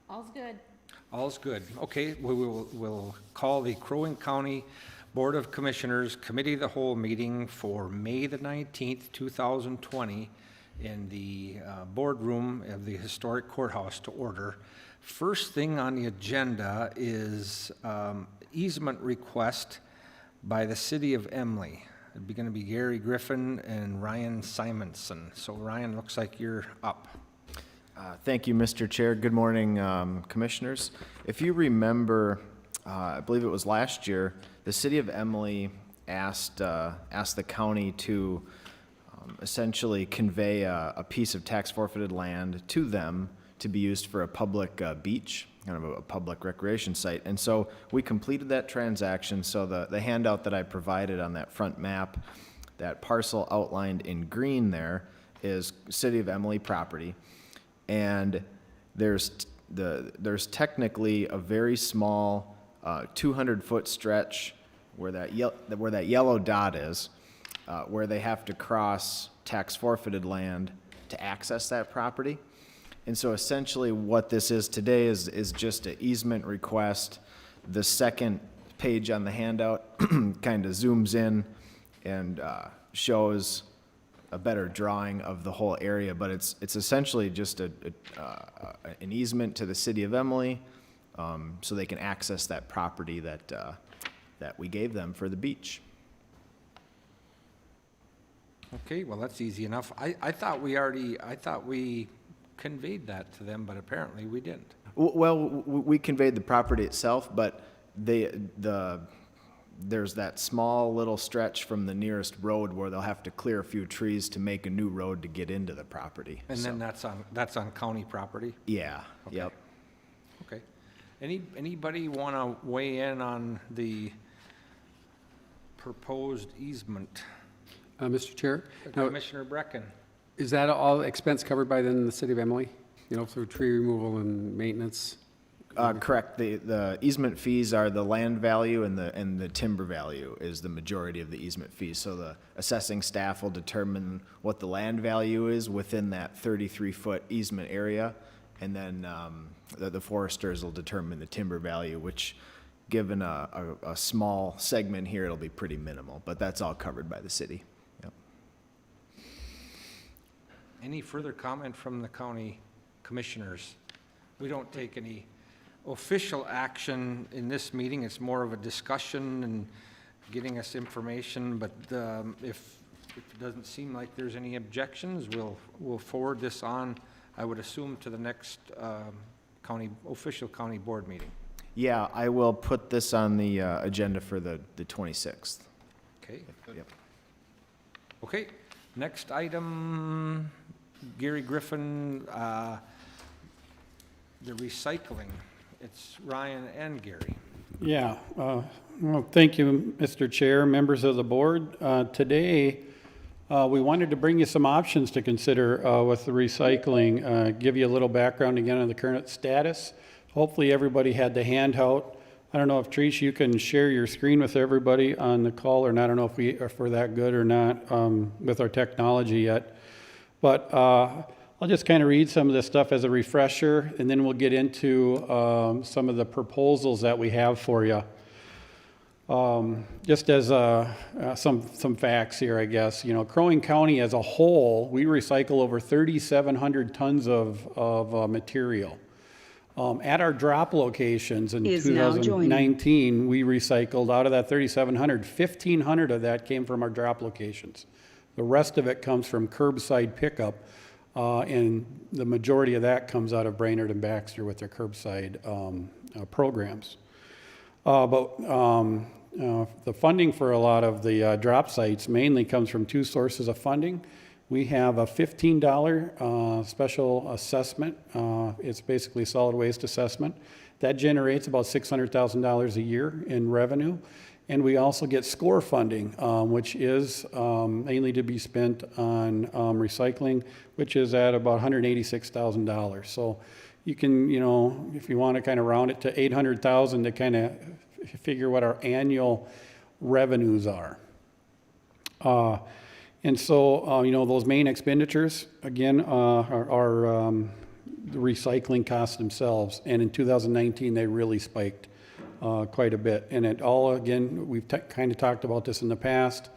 All's good. All's good. Okay, we'll call the Crow Wing County Board of Commissioners Committee of the Whole meeting for May the 19th, 2020 in the boardroom of the Historic Courthouse to order. First thing on the agenda is easement request by the City of Emily. It'd be going to be Gary Griffin and Ryan Simonson. So Ryan, looks like you're up. Thank you, Mr. Chair. Good morning, Commissioners. If you remember, I believe it was last year, the City of Emily asked the county to essentially convey a piece of tax forfeited land to them to be used for a public beach, kind of a public recreation site. And so we completed that transaction. So the handout that I provided on that front map, that parcel outlined in green there is City of Emily property. And there's technically a very small 200-foot stretch where that yellow dot is, where they have to cross tax forfeited land to access that property. And so essentially what this is today is just an easement request. The second page on the handout kind of zooms in and shows a better drawing of the whole area, but it's essentially just an easement to the City of Emily, so they can access that property that we gave them for the beach. Okay, well, that's easy enough. I thought we conveyed that to them, but apparently we didn't. Well, we conveyed the property itself, but there's that small little stretch from the nearest road where they'll have to clear a few trees to make a new road to get into the property. And then that's on county property? Yeah, Okay. Yep. Okay. Anybody want to weigh in on the proposed easement? Mr. Chair, now, Commissioner Brecken? is that all expense covered by then the City of Emily? You know, through tree removal and maintenance? Correct. The easement fees are the land value, and the timber value is the majority of the easement fees. So the assessing staff will determine what the land value is within that 33-foot easement area, and then the foresters will determine the timber value, which, given a small segment here, it'll be pretty minimal, but that's all covered by the city. Yep. Any further comment from the county commissioners? We don't take any official action in this meeting. It's more of a discussion and getting us information, but if it doesn't seem like there's any objections, we'll forward this on, I would assume, to the next official county board meeting. Yeah, I will put this on the agenda for the 26th. Okay. Yep. Okay, next item, Gary Griffin, the recycling. It's Ryan and Gary. Yeah, well, thank you, Mr. Chair, members of the board. Today, we wanted to bring you some options to consider with the recycling, give you a little background again on the current status. Hopefully everybody had the handout. I don't know if Trish, you can share your screen with everybody on the call or not. I don't know if we're that good or not with our technology yet. But I'll just kind of read some of this stuff as a refresher, and then we'll get into some of the proposals that we have for you. Just as some facts here, I guess. You know, Crow Wing County as a whole, we recycle over 3,700 tons of material. At our drop locations in 2019, we recycled out of that 3,700, 1,500 of that came from our drop locations. The rest of it comes from curbside pickup. And the majority of that comes out of Brainerd and Baxter with their curbside programs. But the funding for a lot of the drop sites mainly comes from two sources of funding. We have a $15 special assessment. It's basically solid waste assessment. That generates about $600,000 a year in revenue. And we also get SCORE funding, which is mainly to be spent on recycling, which is at about $186,000. So you can, you know, if you want to kind of round it to $800,000 to kind of figure what our annual revenues are. And so, you know, those main expenditures, again, are the recycling costs themselves. And in 2019, they really spiked quite a bit. And it all, again, we've kind of talked about this in the past.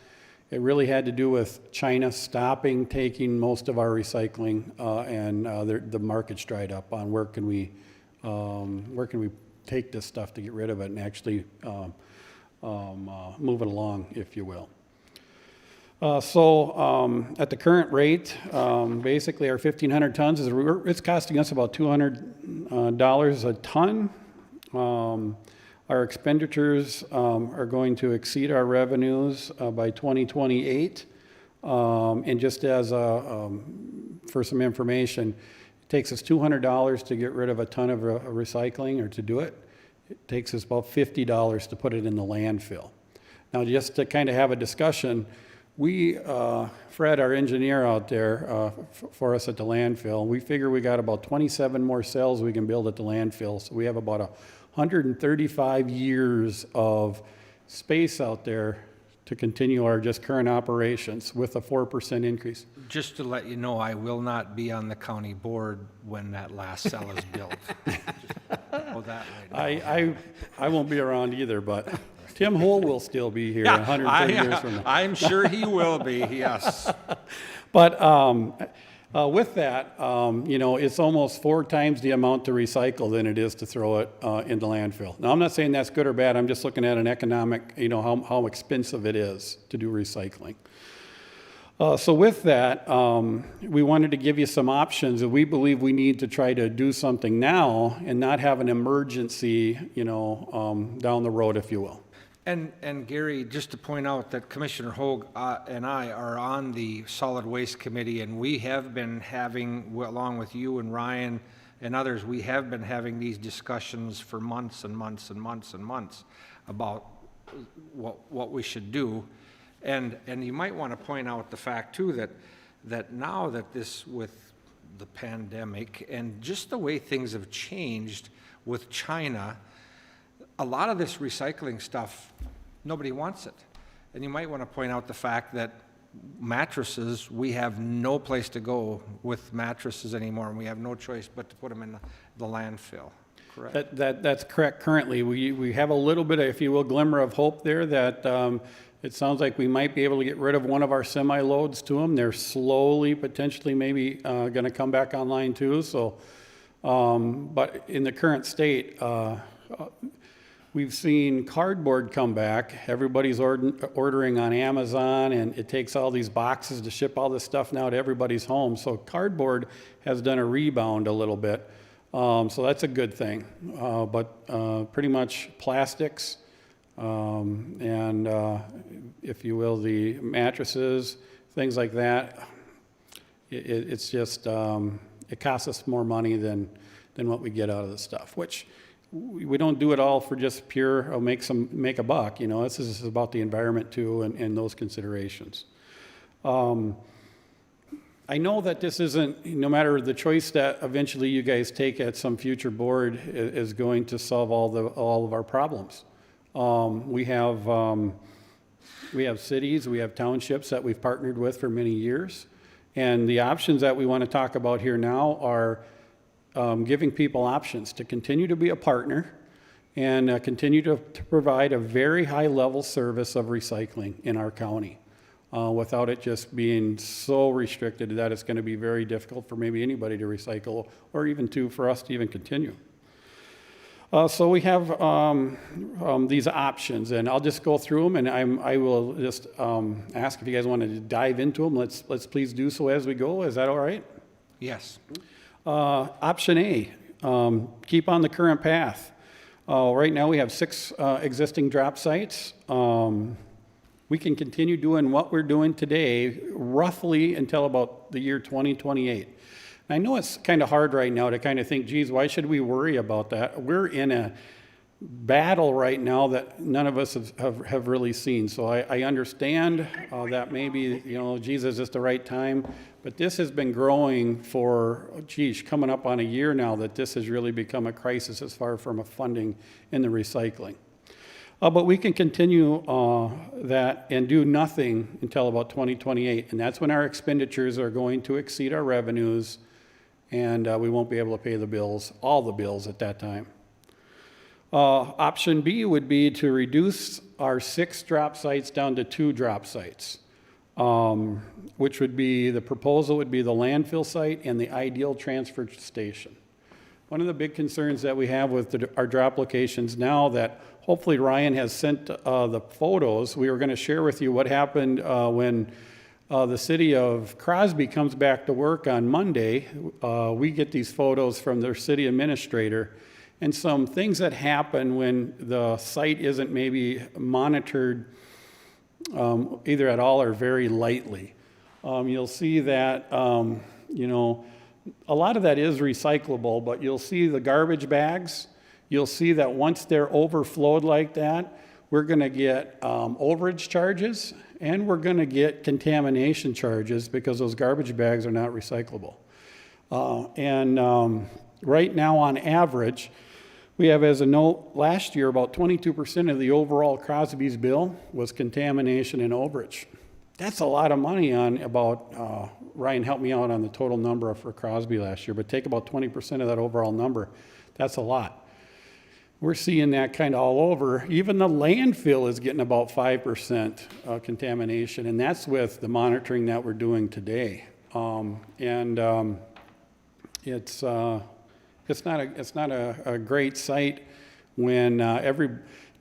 It really had to do with China stopping taking most of our recycling, and the market's dried up on where can we take this stuff to get rid of it and actually move it along, if you will. At the current rate, basically our 1,500 tons it's costing us about $200 a ton. Our expenditures are going to exceed our revenues by 2028. And just as for some information, it takes us $200 to get rid of a ton of recycling, or to do it. It takes us about $50 to put it in the landfill. Now, just to kind of have a discussion, Fred, our engineer out there for us at the landfill, we figure we got about 27 more cells we can build at the landfill. So we have about 135 years of space out there to continue our just current operations with a 4% increase. Just to let you know, I will not be on the county board when that last cell is built. Oh, that right now. I won't be around either, but Tim Hull will still be here 130 years from now. I'm sure he will be, yes. But with that, it's almost 4 times the amount to recycle than it is to throw it in the landfill. Now, I'm not saying that's good or bad. I'm just looking at an economic, how expensive it is to do recycling. So with that, we wanted to give you some options that we believe we need to try to do something now and not have an emergency, down the road, if you will. And Gary, just to point out that Commissioner Hoag and I are on the Solid Waste Committee, and we have been having, along with you and Ryan and others, we have been having these discussions for months and months and months and months about what we should do. And you might want to point out the fact too that now that this, with the pandemic and just the way things have changed with China, a lot of this recycling stuff, nobody wants it. And you might want to point out the fact that mattresses, we have no place to go with mattresses anymore, and we have no choice but to put them in the landfill. Correct? That's correct. Currently, we have a little bit of, if you will, glimmer of hope there that it sounds like we might be able to get rid of one of our semi-loads to them. They're slowly, potentially, maybe going to come back online too. So, but in the current state, we've seen cardboard come back. Everybody's ordering on Amazon, and it takes all these boxes to ship all this stuff now to everybody's home. So cardboard has done a rebound a little bit. So that's a good thing. But pretty much plastics, and if you will, the mattresses, things like that, it's just, it costs us more money than what we get out of the stuff, which we don't do it all for just pure, make a buck, this is about the environment too, and those considerations. I know that this isn't, no matter the choice that eventually you guys take at some future board is going to solve all of our problems. We have cities, we have townships that we've partnered with for many years, and the options that we want to talk about here now are giving people options to continue to be a partner and continue to provide a very high level service of recycling in our county without it just being so restricted that it's going to be very difficult for maybe anybody to recycle or even for us to even continue. So we have these options, and I'll just go through them, and I will just ask if you guys want to dive into them. Let's please do so as we go. Is that all right? Yes. Option A, keep on the current path. Right now we have 6 existing drop sites. We can continue doing what we're doing today roughly until about the year 2028. I know it's kind of hard right now to kind of think, geez, why should we worry about that? We're in a battle right now that none of us have really seen. So I understand that maybe, Jesus is the right time, but this has been growing for, coming up on a year now that this has really become a crisis as far from a funding in the recycling. But we can continue that and do nothing until about 2028, and that's when our expenditures are going to exceed our revenues, and we won't be able to pay the bills, all the bills at that time. Option B would be to reduce our 6 drop sites down to 2 drop sites, which would be, the proposal would be the landfill site and the ideal transfer station. One of the big concerns that we have with our drop locations now, that hopefully Ryan has sent the photos, we were going to share with you what happened when the city of Crosby comes back to work on Monday. We get these photos from their city administrator, and some things that happen when the site isn't maybe monitored either at all or very lightly. You'll see that, you know, a lot of that is recyclable, but you'll see the garbage bags. You'll see that once they're overflowed like that, we're going to get overage charges, and we're going to get contamination charges because those garbage bags are not recyclable. Right now, on average, we have, as a note, last year about 22% of the overall Crosby's bill was contamination and overage. That's a lot of money on about, Ryan helped me out on the total number for Crosby last year, but take about 20% of that overall number. That's a lot. We're seeing that kind of all over. Even the landfill is getting about 5% contamination, and that's with the monitoring that we're doing today. It's not a great site when every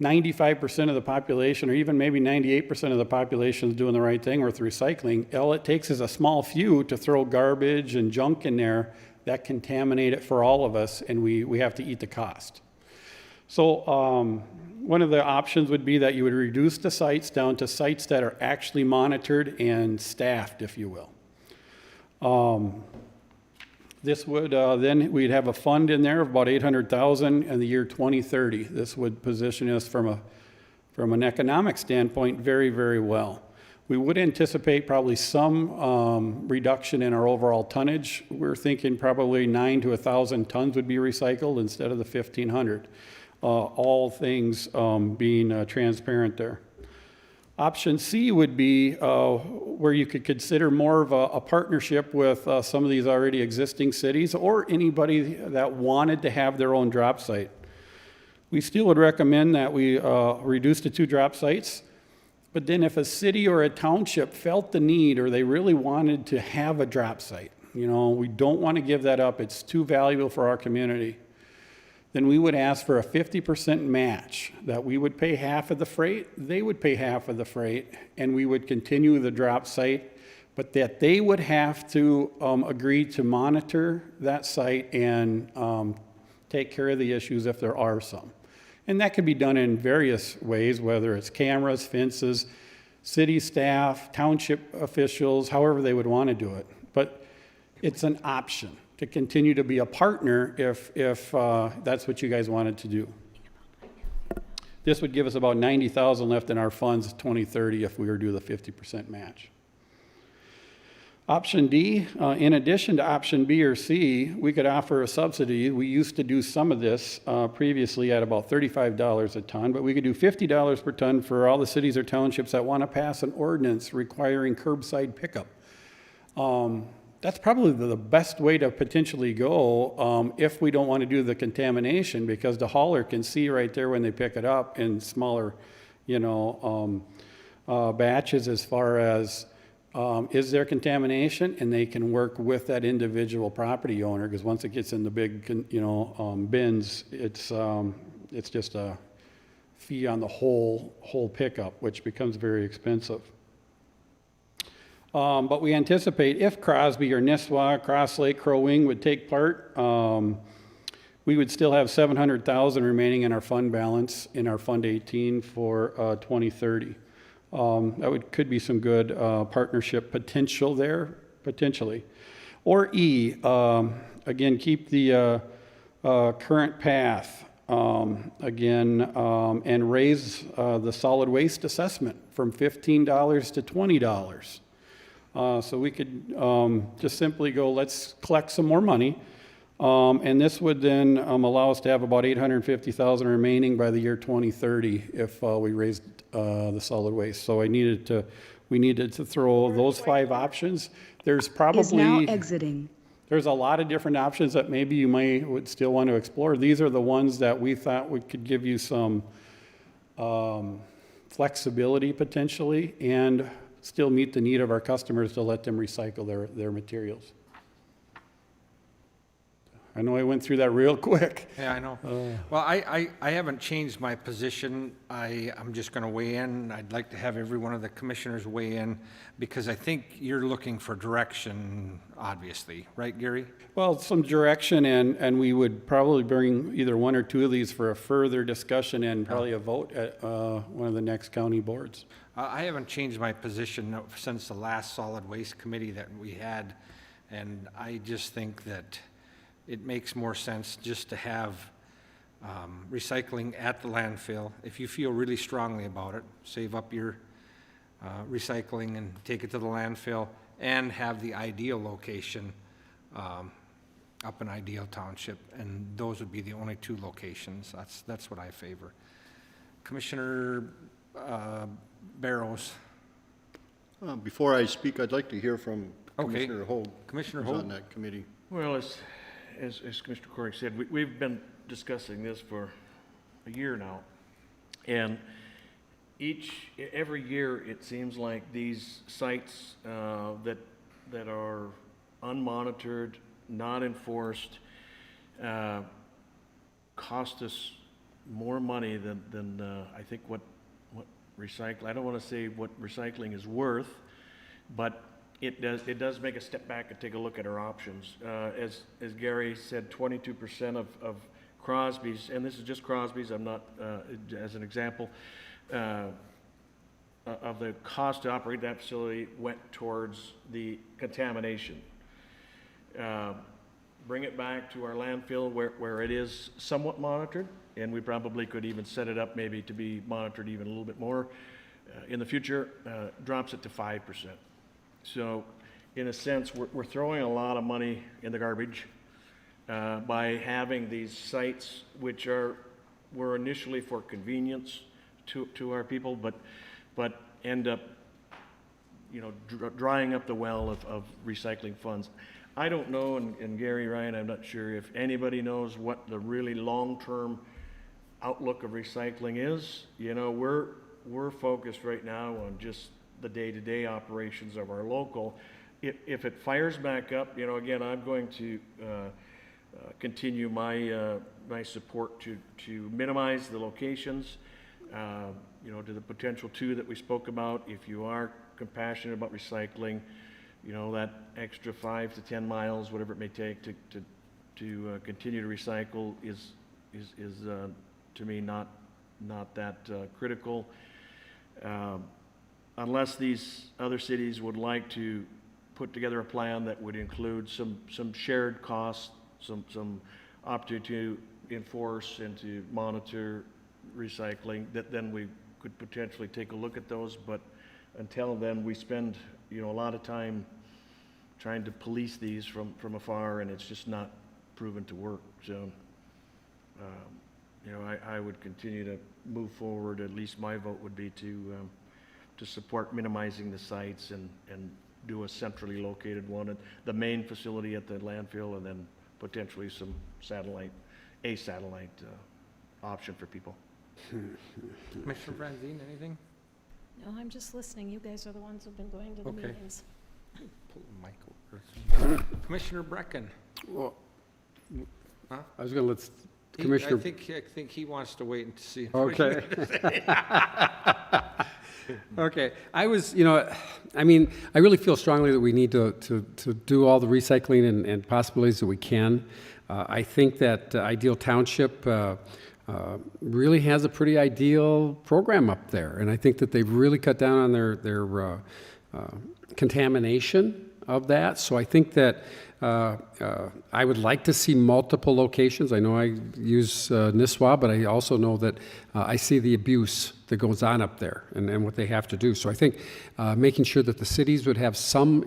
95% of the population, or even maybe 98% of the population, is doing the right thing with recycling. All it takes is a small few to throw garbage and junk in there that contaminate it for all of us, and we have to eat the cost. So one of the options would be that you would reduce the sites down to sites that are actually monitored and staffed, if you will. This would, then we'd have a fund in there of about $800,000 in the year 2030. This would position us from an economic standpoint very, very well. We would anticipate probably some reduction in our overall tonnage. We're thinking probably 9 to 1,000 tons would be recycled instead of the 1,500. All things being transparent there. Option C would be where you could consider more of a partnership with some of these already existing cities, or anybody that wanted to have their own drop site. We still would recommend that we reduce to 2 drop sites, but then if a city or a township felt the need, or they really wanted to have a drop site, you know, we don't want to give that up, it's too valuable for our community, then we would ask for a 50% match, that we would pay half of the freight, they would pay half of the freight, and we would continue the drop site, but that they would have to agree to monitor that site and take care of the issues if there are some. And that can be done in various ways, whether it's cameras, fences, city staff, township officials, however they would want to do it. But it's an option to continue to be a partner if that's what you guys wanted to do. This would give us about $90,000 left in our funds 2030 if we were to do the 50% match. Option D, in addition to option B or C, we could offer a subsidy. We used to do some of this previously at about $35 a ton, but we could do $50 per ton for all the cities or townships that want to pass an ordinance requiring curbside pickup. That's probably the best way to potentially go if we don't want to do the contamination, because the hauler can see right there when they pick it up in smaller, you know, batches as far as is there contamination, and they can work with that individual property owner, because once it gets in the big, you know, bins, it's just a fee on the whole pickup, which becomes very expensive. But we anticipate if Crosby or Nisswa, Cross Lake, Crow Wing would take part, we would still have $700,000 remaining in our fund balance in our Fund 18 for 2030. That could be some good partnership potential there, potentially. Or E, again, keep the current path and raise the solid waste assessment from $15 to $20. So we could just simply go, let's collect some more money. And this would then allow us to have about $850,000 remaining by the year 2030 if we raised the solid waste. So we needed to throw those 5 options. There's probably is now exiting. There's a lot of different options that maybe you would still want to explore. These are the ones that we thought could give you some flexibility potentially and still meet the need of our customers to let them recycle their materials. I know I went through that real quick. Yeah, I know. Well, I haven't changed my position. I'm just going to weigh in. I'd like to have every one of the commissioners weigh in because I think you're looking for direction, obviously. Right, Gary? Well, some direction, and we would probably bring either one or two of these for a further discussion and probably a vote at one of the next county boards. I haven't changed my position since the last solid waste committee that we had, and I just think that it makes more sense just to have recycling at the landfill. If you feel really strongly about it, save up your recycling and take it to the landfill, and have the ideal location up in Ideal Township, and those would be the only two locations. That's what I favor. Commissioner Barrows. Before I speak, I'd like to hear from Okay. Commissioner Hoag. Commissioner who's Hoag. on that committee. Well, as Commissioner Corey said, we've been discussing this for a year now. And every year, it seems like these sites that are unmonitored, not enforced, cost us more money than I think what I don't want to say what recycling is worth, but it does make a step back and take a look at our options. As Gary said, 22% of Crosby's, and this is just Crosby's, I'm not, as an example, of the cost to operate that facility went towards the contamination. Bring it back to our landfill where it is somewhat monitored, and we probably could even set it up maybe to be monitored even a little bit more in the future, drops it to 5%. So in a sense, we're throwing a lot of money in the garbage by having these sites which were initially for convenience to our people, but end up, drying up the well of recycling funds. I don't know, and Gary, Ryan, I'm not sure if anybody knows what the really long-term outlook of recycling is. We're focused right now on just the day-to-day operations of our local. If it fires back up, again, I'm going to continue my support to minimize the locations, to the potential two that we spoke about. If you are compassionate about recycling, that extra 5 to 10 miles, whatever it may take to continue to recycle is to me not that critical. Unless these other cities would like to put together a plan that would include some shared costs, some opportunity to enforce and to monitor recycling, then we could potentially take a look at those. But until then, we spend a lot of time trying to police these from afar, and it's just not proven to work. So, I would continue to move forward. At least my vote would be to support minimizing the sites and do a centrally located one at the main facility at the landfill, and then potentially some satellite option for people. Commissioner Franzine, anything? No, I'm just listening. You guys are the ones who've been going to the Okay. meetings. Pull the mic over. Commissioner Brecken. Well, Huh? I was going to let I Commissioner. think he wants to wait and see. Okay. Okay. I really feel strongly that we need to do all the recycling and possibilities that we can. I think that Ideal Township really has a pretty ideal program up there, and I think that they've really cut down on their contamination of that. So I think that I would like to see multiple locations. I know I use Nisswa, but I also know that I see the abuse that goes on up there and what they have to do. So I think making sure that the cities would have some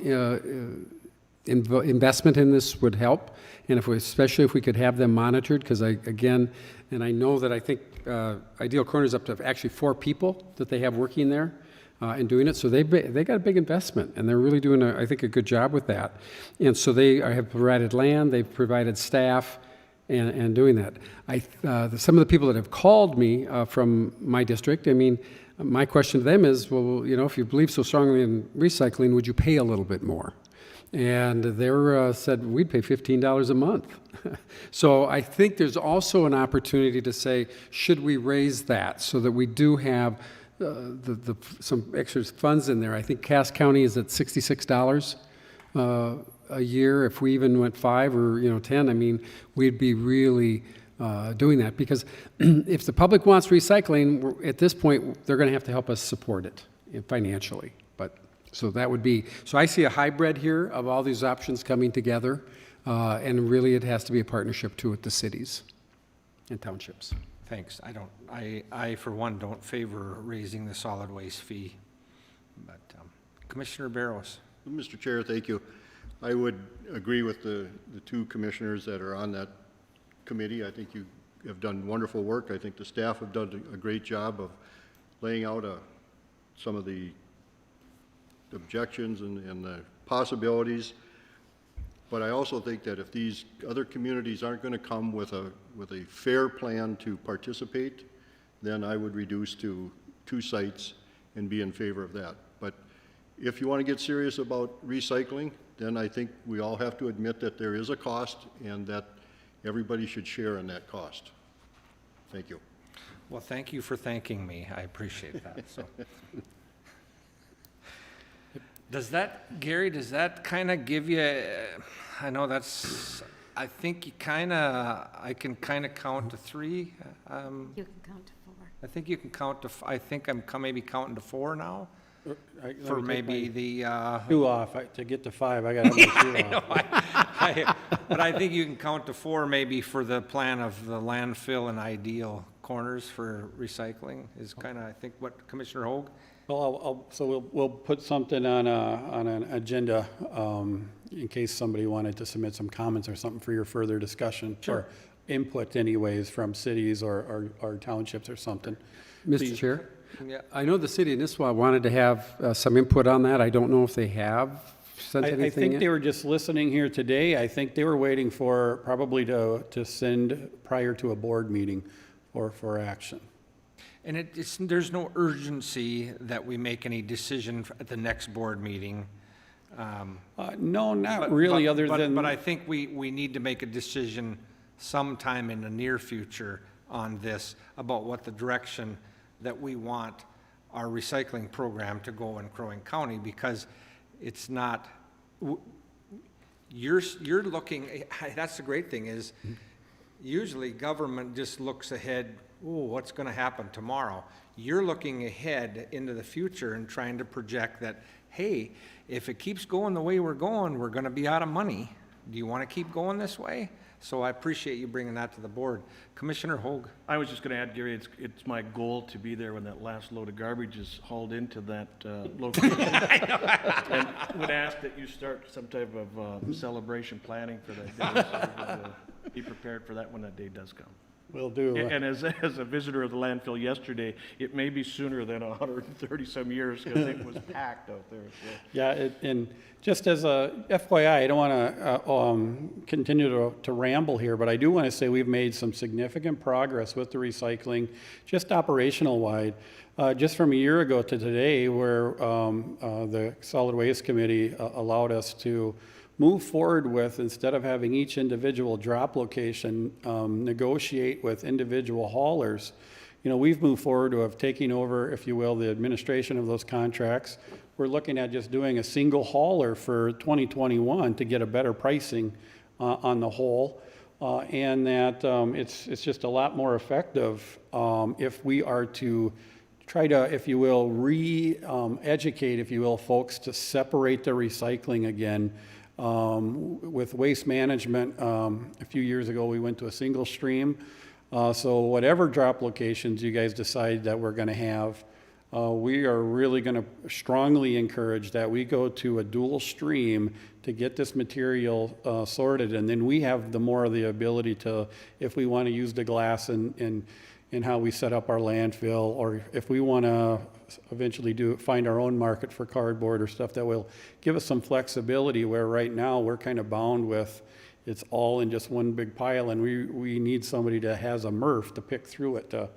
investment in this would help, and especially if we could have them monitored, because I know that I think Ideal Corner is up to actually 4 people that they have working there. in doing it. So they got a big investment, and they're really doing, I think, a good job with that. And so they have provided land, they've provided staff, and doing that. Some of the people that have called me from my district, I mean, my question to them is, well, you know, if you believe so strongly in recycling, would you pay a little bit more? And they said, we'd pay $15 a month. So I think there's also an opportunity to say, should we raise that so that we do have some extra funds in there? I think Cass County is at $66 a year. If we even went 5 or 10, I mean, we'd be really doing that, because if the public wants recycling, at this point, they're going to have to help us support it financially. But so that would be, so I see a hybrid here of all these options coming together, and really it has to be a partnership too with the cities and townships. Thanks. I for one don't favor raising the solid waste fee. But Commissioner Barros. Mr. Chair, thank you. I would agree with the two commissioners that are on that committee. I think you have done wonderful work. I think the staff have done a great job of laying out some of the objections and the possibilities. But I also think that if these other communities aren't going to come with a fair plan to participate, then I would reduce to 2 sites and be in favor of that. But if you want to get serious about recycling, then I think we all have to admit that there is a cost and that everybody should share in that cost. Thank you. Well, thank you for thanking me. I appreciate that. So, Gary, does that kind of give you, I know that's, I think I can kind of count to 3. You can count to 4. I think you can count to, I think I'm maybe counting to 4 now. Let For me take maybe my the, 2 off. To get to 5, I got to have my 2 off. but I think you can count to 4 maybe for the plan of the landfill and ideal corners for recycling is kind of, I think, what Commissioner Hoag? Well, so we'll put something on an agenda in case somebody wanted to submit some comments or something for your further discussion. Sure. Or input anyways from cities or townships or something. Mr. Chair? Yeah. I know the city of Nisswa wanted to have some input on that. I don't know if they have sent anything I think yet. they were just listening here today. I think they were waiting for probably to send prior to a board meeting or for action. And there's no urgency that we make any decision at the next board meeting. No, not really, other than. But I think we need to make a decision sometime in the near future on this about what the direction that we want our recycling program to go in Crow Wing County, because it's not, you're looking, that's the great thing is, usually government just looks ahead, what's going to happen tomorrow? You're looking ahead into the future and trying to project that, hey, if it keeps going the way we're going, we're going to be out of money. Do you want to keep going this way? So I appreciate you bringing that to the board. Commissioner Hoag. I was just going to add, Gary, it's my goal to be there when that last load of garbage is hauled into that location. And would ask that you start some type of celebration planning for that day, so we'll be prepared for that when that day does come. Will do. And as a visitor of the landfill yesterday, it may be sooner than 130-some years because it was packed out there. So. Yeah, and just as a FYI, I don't want to continue to ramble here, but I do want to say we've made some significant progress with the recycling, just operational wide. Just from a year ago to today, where the Solid Waste Committee allowed us to move forward with, instead of having each individual drop location negotiate with individual haulers, we've moved forward to have taken over, if you will, the administration of those contracts. We're looking at just doing a single hauler for 2021 to get a better pricing on the whole, and that it's just a lot more effective if we are to try to, if you will, educate, if you will, folks to separate the recycling again. With waste management, a few years ago, we went to a single stream. So whatever drop locations you guys decide that we're going to have, we are really going to strongly encourage that we go to a dual stream to get this material sorted. And then we have the more of the ability to, if we want to use the glass and in how we set up our landfill, or if we want to eventually find our own market for cardboard or stuff that will give us some flexibility, where right now we're kind of bound with it's all in just one big pile, and we need somebody that has a MRF to pick through it to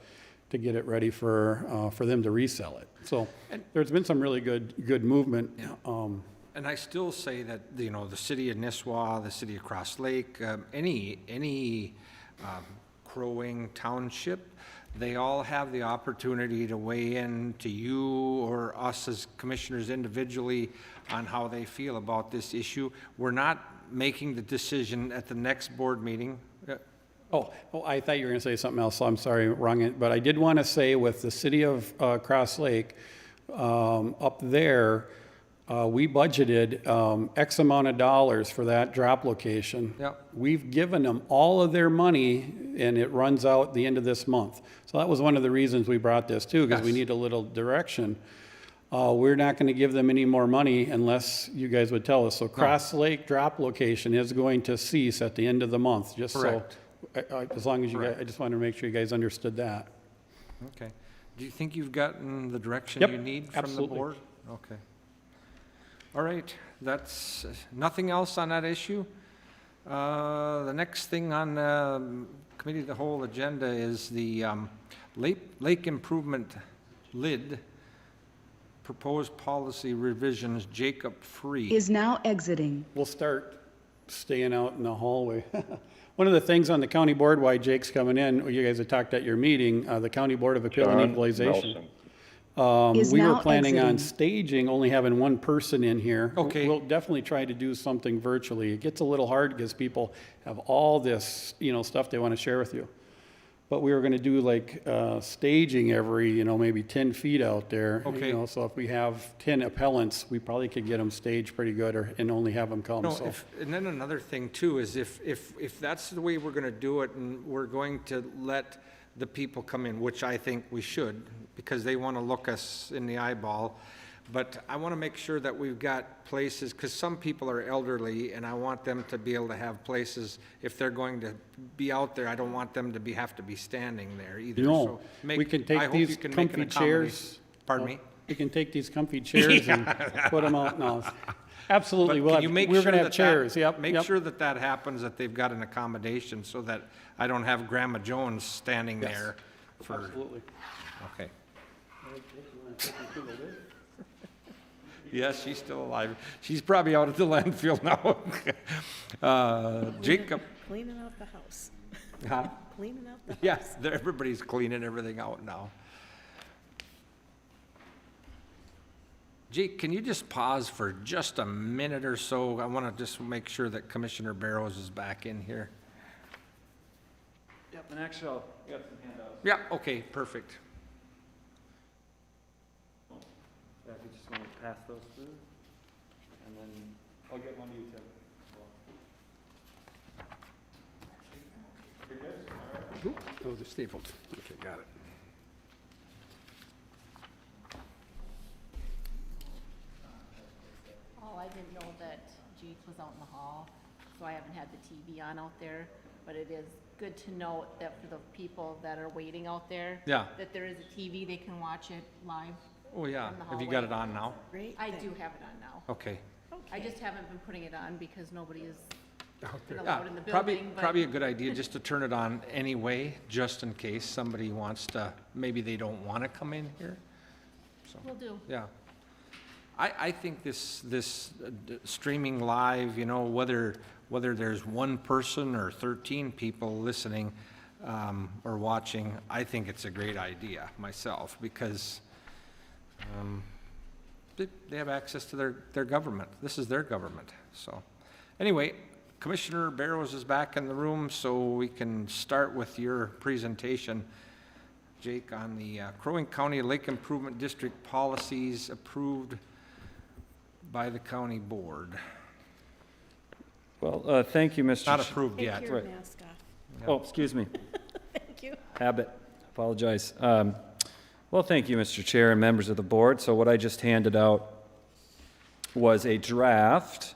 get it ready for them to resell it. So there's been some really good movement. And I still say that, you know, the city of Nisswa, the city of Cross Lake, any Crow Wing Township, they all have the opportunity to weigh in to you or us as commissioners individually on how they feel about this issue. We're not making the decision at the next board meeting. Oh, I thought you were going to say something else, so I'm sorry, wrong. But I did want to say with the city of Cross Lake, up there, we budgeted X amount of dollars for that drop location. Yep. We've given them all of their money, and it runs out the end of this month. So that was one of the reasons we brought this too, because we Yes. need a little direction. We're not going to give them any more money unless you guys would tell us. So Cross Lake drop location is going to cease at the end of the month, just so. Correct. As long as you guys, Correct. I just wanted to make sure you guys understood that. Okay. Do you think you've gotten the direction Yep, you need from absolutely. the board? Okay. All right, that's, nothing else on that issue? The next thing on the committee of the whole agenda is the lake improvement lid, proposed policy revisions, Jacob Free. Is now exiting. We'll start staying out in the hallway. One of the things on the county board, why Jake's coming in, you guys had talked at your meeting, the County Board of Appeal and Equalization. Is We were now planning on exiting. staging, only having one person in here. Okay. We'll definitely try to do something virtually. It gets a little hard because people have all this, stuff they want to share with you. But we were going to do like staging every, maybe 10 feet out there. Okay. So if we have 10 appellants, we probably could get them staged pretty good, and only have them come. No, So and then another thing too is if that's the way we're gonna do it and we're going to let the people come in, which I think we should, because they wanna look us in the eyeball, but I wanna make sure that we've got places, because some people are elderly and I want them to be able to have places, if they're going to be out there, I don't want them to have to be standing there either. No, So we can take I hope you these can make an comfy accommodation. chairs. Pardon me? We can take these comfy chairs and put them out now. Absolutely, But can you make we're sure going to have that chairs, yep. Make yep. sure that that happens, that they've got an accommodation, so that I don't have Grandma Jones standing Yes. there for, Absolutely. okay. Yes, she's still alive. She's probably out at the landfill now. Jacob, Cleaning out the house. huh? Cleaning out the. Yes, everybody's cleaning everything out now. Jake, can you just pause for just a minute or so? I want to just make sure that Commissioner Barrows is back in here. Yep, and actually, I'll get some handouts. Yeah, okay, perfect. Yeah, if you just want to pass those through, and then I'll get one to you, Tim. You're good? All right. Oh, they're stapled. Okay, got it. Oh, I didn't know that Jake was out in the hall, so I haven't had the TV on out there. But it is good to note that for the people that are waiting out there. Yeah. That there is a TV, they can watch it live. Oh, yeah. From the Have you got it hallway. on now? Great I thing. do have it on now. Okay. I just haven't been putting it on because nobody is been Yeah, allowed in the probably, building, but. probably a good idea just to turn it on anyway, just in case somebody wants to, maybe they don't want to come in here. So, Will do. yeah. I think this streaming live, whether there's one person or 13 people listening or watching, I think it's a great idea myself, because they have access to their government. This is their government, so. Anyway, Commissioner Barrows is back in the room, so we can start with your presentation, Jake, on the Crow Wing County Lake Improvement District policies approved by the county board. Well, thank you, Mr. Not Ch- approved Take yet. your Right. mask off. Oh, excuse me. Thank you. Habit. Apologize. Well, thank you, Mr. Chair and members of the board. So what I just handed out was a draft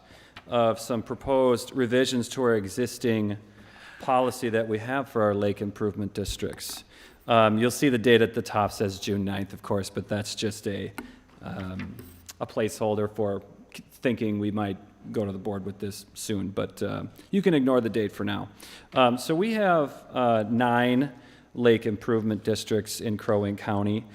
of some proposed revisions to our existing policy that we have for our lake improvement districts. You'll see the date at the top says June 9th, of course, but that's just a placeholder for thinking we might go to the board with this soon, but you can ignore the date for now. So we have 9 lake improvement districts in Crow Wing County.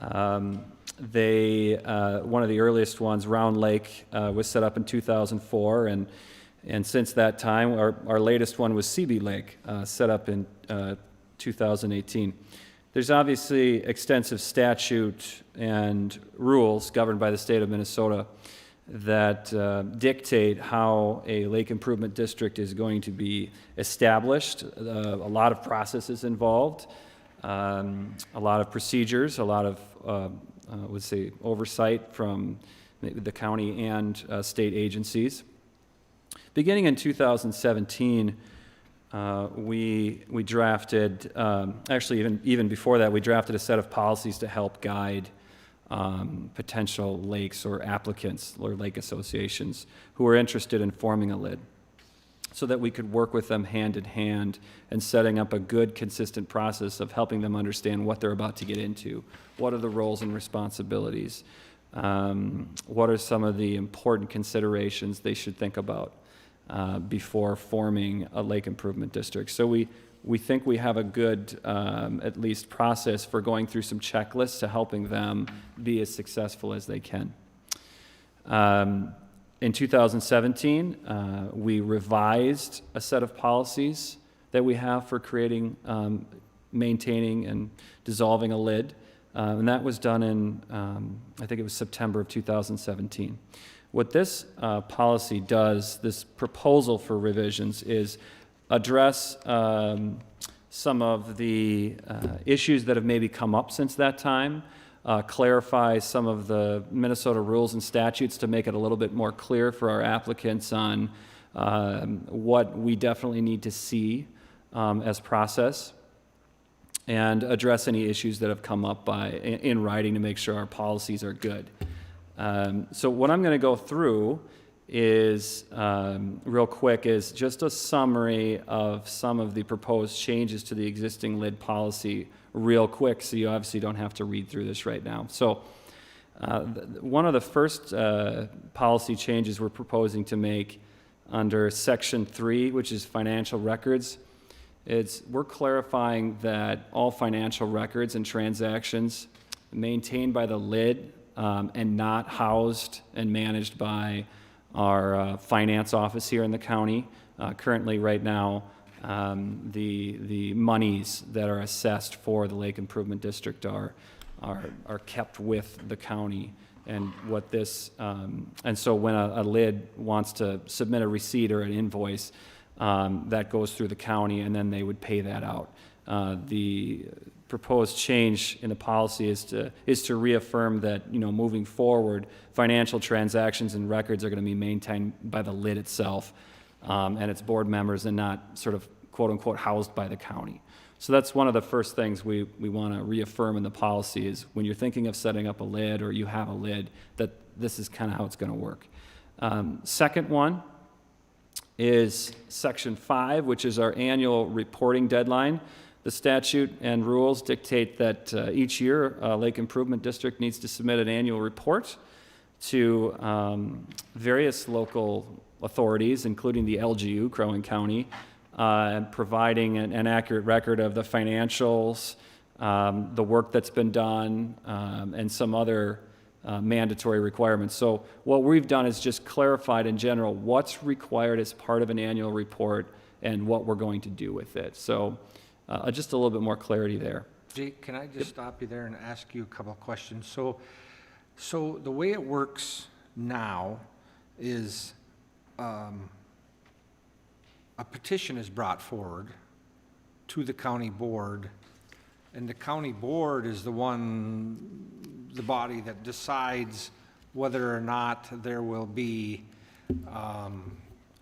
One of the earliest ones, Round Lake, was set up in 2004, and since that time, our latest one was Seabee Lake, set up in 2018. There's obviously extensive statute and rules governed by the state of Minnesota that dictate how a lake improvement district is going to be established. A lot of processes involved, a lot of procedures, a lot of, I would say, oversight from the county and state agencies. Beginning in 2017, we drafted, actually even before that, we drafted a set of policies to help guide potential lakes or applicants or lake associations who are interested in forming a LID, so that we could work with them hand in hand and setting up a good, consistent process of helping them understand what they're about to get into, what are the roles and responsibilities, what are some of the important considerations they should think about before forming a lake improvement district. So we think we have a good, at least, process for going through some checklists to helping them be as successful as they can. In 2017, we revised a set of policies that we have for creating, maintaining, and dissolving a LID, and that was done in, I think it was September of 2017. What this policy does, this proposal for revisions, is address some of the issues that have maybe come up since that time, clarify some of the Minnesota rules and statutes to make it a little bit more clear for our applicants on what we definitely need to see as process, and address any issues that have come up in writing to make sure our policies are good. So what I'm going to go through is, real quick, is just a summary of some of the proposed changes to the existing LID policy real quick, so you obviously don't have to read through this right now. So one of the first policy changes we're proposing to make under Section 3, which is financial records, is we're clarifying that all financial records and transactions maintained by the LID and not housed and managed by our finance office here in the county. Currently, right now, the monies that are assessed for the Lake Improvement District are kept with the county. And what this, and so when a LID wants to submit a receipt or an invoice, that goes through the county, and then they would pay that out. The proposed change in the policy is to reaffirm that, moving forward, financial transactions and records are going to be maintained by the LID itself and its board members, and not sort of quote unquote housed by the county. So that's one of the first things we want to reaffirm in the policy, is when you're thinking of setting up a LID, or you have a LID, that this is kind of how it's going to work. Second one is Section 5, which is our annual reporting deadline. The statute and rules dictate that each year a Lake Improvement District needs to submit an annual report to various local authorities, including the LGU, Crow Wing County, providing an accurate record of the financials, the work that's been done, and some other mandatory requirements. So what we've done is just clarified in general what's required as part of an annual report and what we're going to do with it. So just a little bit more clarity there. Jake, can I just stop you there and ask you a couple of questions? So the way it works now is a petition is brought forward to the county board, and the county board is the body that decides whether or not there will be a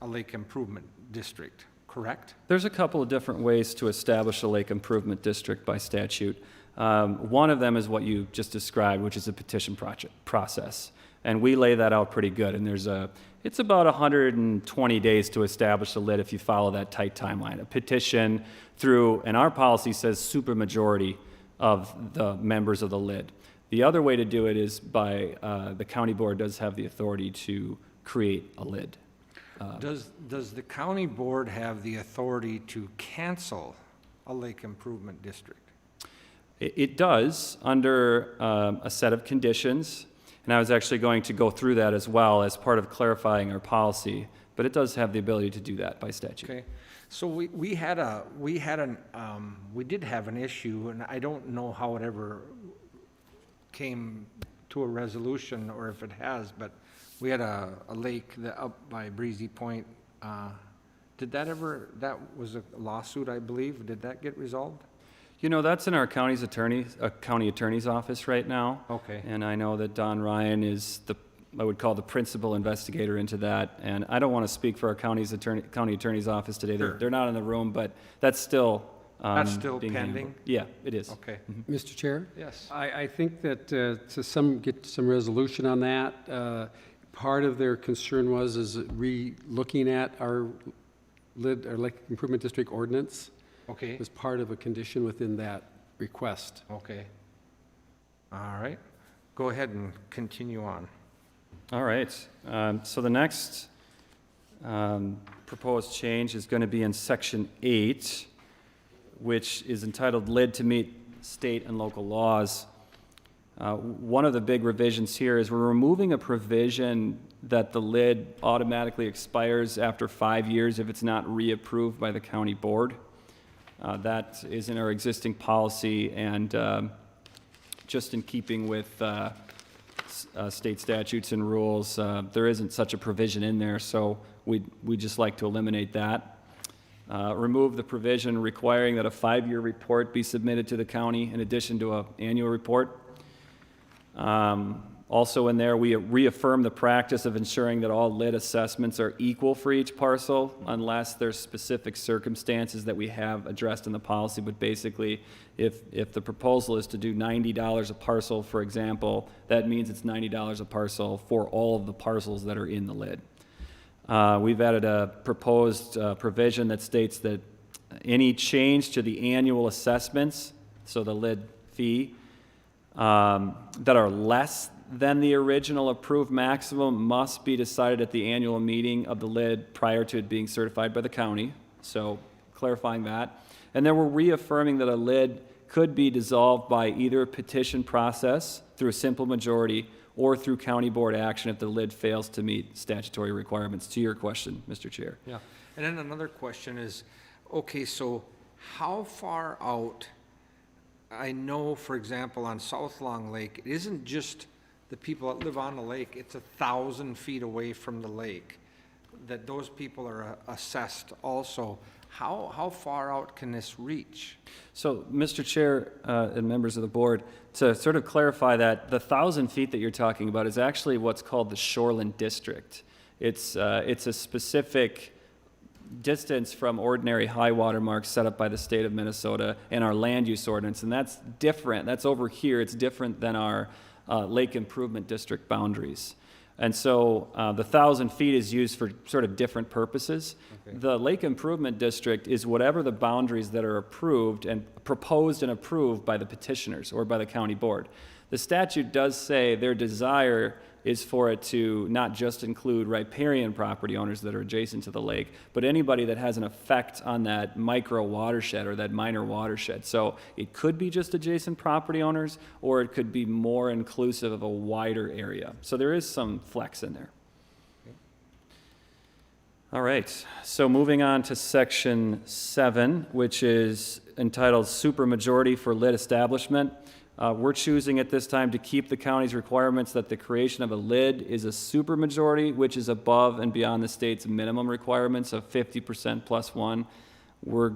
lake improvement district, correct? There's a couple of different ways to establish a lake improvement district by statute. One of them is what you just described, which is a petition process. And we lay that out pretty good. And it's about 120 days to establish a LID if you follow that tight timeline. A petition through, and our policy says supermajority of the members of the lid. The other way to do it is by, the county board does have the authority to create a lid. Does the county board have the authority to cancel a lake improvement district? It does, under a set of conditions, and I was actually going to go through that as well as part of clarifying our policy, but it does have the ability to do that by statute. Okay, so we did have an issue, and I don't know how it ever came to a resolution, or if it has, but we had a lake up by Breezy Point. That was a lawsuit, I believe. Did that get resolved? You know, that's in our county attorney's office right now. Okay. And I know that Don Ryan is I would call the principal investigator into that. And I don't want to speak for our county attorney's office today. Sure. They're not in the room, but that's still That's still being pending? handled. Yeah, it is. Okay, Mr. Chair? yes. I think that get some resolution on that. Part of their concern is looking at our lake improvement district ordinance Okay, was part of a condition within that request. okay. All right, go ahead and continue on. All right. So the next proposed change is going to be in Section 8, which is entitled Lid to Meet State and Local Laws. One of the big revisions here is we're removing a provision that the lid automatically expires after 5 years if it's not reapproved by the county board. That is in our existing policy, and just in keeping with state statutes and rules, there isn't such a provision in there, so we'd just like to eliminate that. Remove the provision requiring that a 5-year report be submitted to the county in addition to an annual report. Also in there, we reaffirm the practice of ensuring that all lid assessments are equal for each parcel unless there's specific circumstances that we have addressed in the policy. But basically, if the proposal is to do $90 a parcel, for example, that means it's $90 a parcel for all of the parcels that are in the lid. We've added a proposed provision that states that any change to the annual assessments, so the lid fee, that are less than the original approved maximum must be decided at the annual meeting of the lid prior to it being certified by the county. So clarifying that. And then we're reaffirming that a lid could be dissolved by either a petition process through a simple majority or through county board action if the lid fails to meet statutory requirements. To your question, Mr. Chair. Yeah, and then another question is, okay, so how far out, I know, for example, on South Long Lake, it isn't just the people that live on the lake, it's 1,000 feet away from the lake, that those people are assessed also. How far out can this reach? So, Mr. Chair and members of the board, to sort of clarify that, the 1,000 feet that you're talking about is actually what's called the shoreland district. It's a specific distance from ordinary high water marks set up by the state of Minnesota and our land use ordinance, and that's different. That's over here. It's different than our lake improvement district boundaries. And so the 1,000 feet is used for sort of different purposes. Okay. The lake improvement district is whatever the boundaries that are approved and proposed and approved by the petitioners or by the county board. The statute does say their desire is for it to not just include riparian property owners that are adjacent to the lake, but anybody that has an effect on that micro watershed or that minor watershed. So it could be just adjacent property owners, or it could be more inclusive of a wider area. So there is some flex in there. Okay. All right, so moving on to section 7, which is entitled Supermajority for Lid Establishment. We're choosing at this time to keep the county's requirements that the creation of a lid is a supermajority, which is above and beyond the state's minimum requirements of 50% plus 1. We're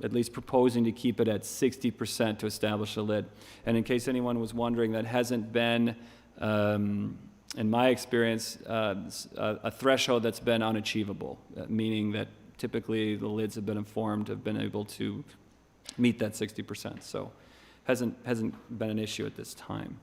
at least proposing to keep it at 60% to establish a lid. And in case anyone was wondering, that hasn't been, in my experience, a threshold that's been unachievable, meaning that typically the lids have been able to meet that 60%. So hasn't been an issue at this time.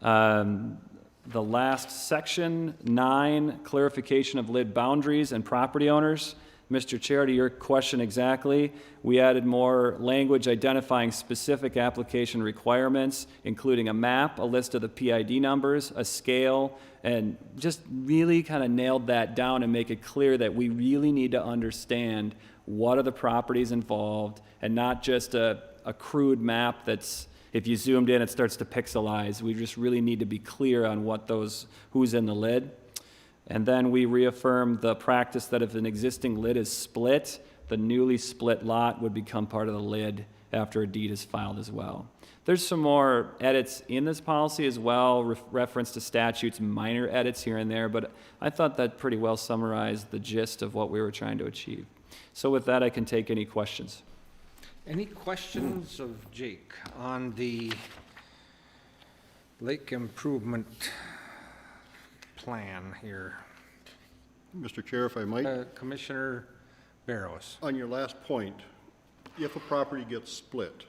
The last section, 9, clarification of lid boundaries and property owners. Mr. Chair, to your question exactly, we added more language identifying specific application requirements, including a map, a list of the PID numbers, a scale, and just really kind of nailed that down and make it clear that we really need to understand what are the properties involved, and not just a crude map that's, if you zoomed in, it starts to pixelize. We just really need to be clear on who's in the lid. And then we reaffirmed the practice that if an existing lid is split, the newly split lot would become part of the lid after a deed is filed as well. There's some more edits in this policy as well, reference to statutes, minor edits here and there, but I thought that pretty well summarized the gist of what we were trying to achieve. So with that, I can take any questions. Any questions of Jake on the lake improvement plan here? Mr. Chair, if I might, Commissioner Barrows. on your last point, if a property gets split,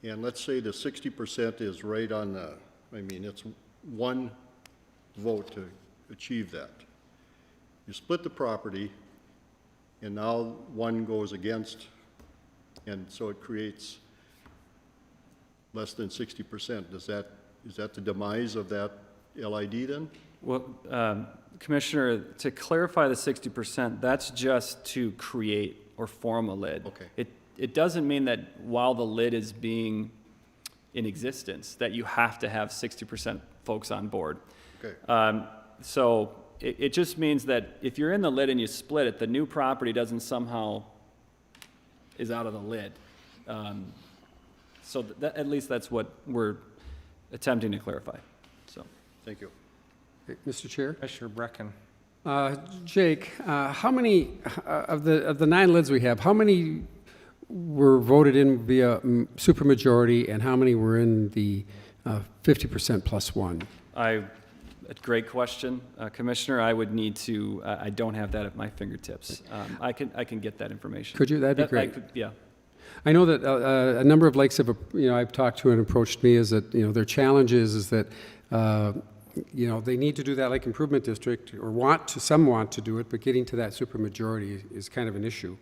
and let's say the 60% is right on the, it's one vote to achieve that. You split the property, and now one goes against, and so it creates less than 60%. Is that the demise of that LID then? Well, Commissioner, to clarify the 60%, that's just to create or form a lid. Okay. It doesn't mean that while the lid is being in existence, that you have to have 60% folks on board. Okay. So it just means that if you're in the lid and you split it, the new property doesn't somehow is out of the lid. So at least that's what we're attempting to clarify. So, Thank you. Mr. Chair? Commissioner Brecken. Jake, how many of the 9 lids we have, how many were voted in via supermajority, and how many were in the 50% plus one? a great question, Commissioner. I would need to, I don't have that at my fingertips. I can get that information. Could you? That'd be great. Yeah. I know that a number of lakes have, I've talked to and approached me is that, their challenge is that, they need to do that lake improvement district, or some want to do it, but getting to that supermajority is kind of an issue.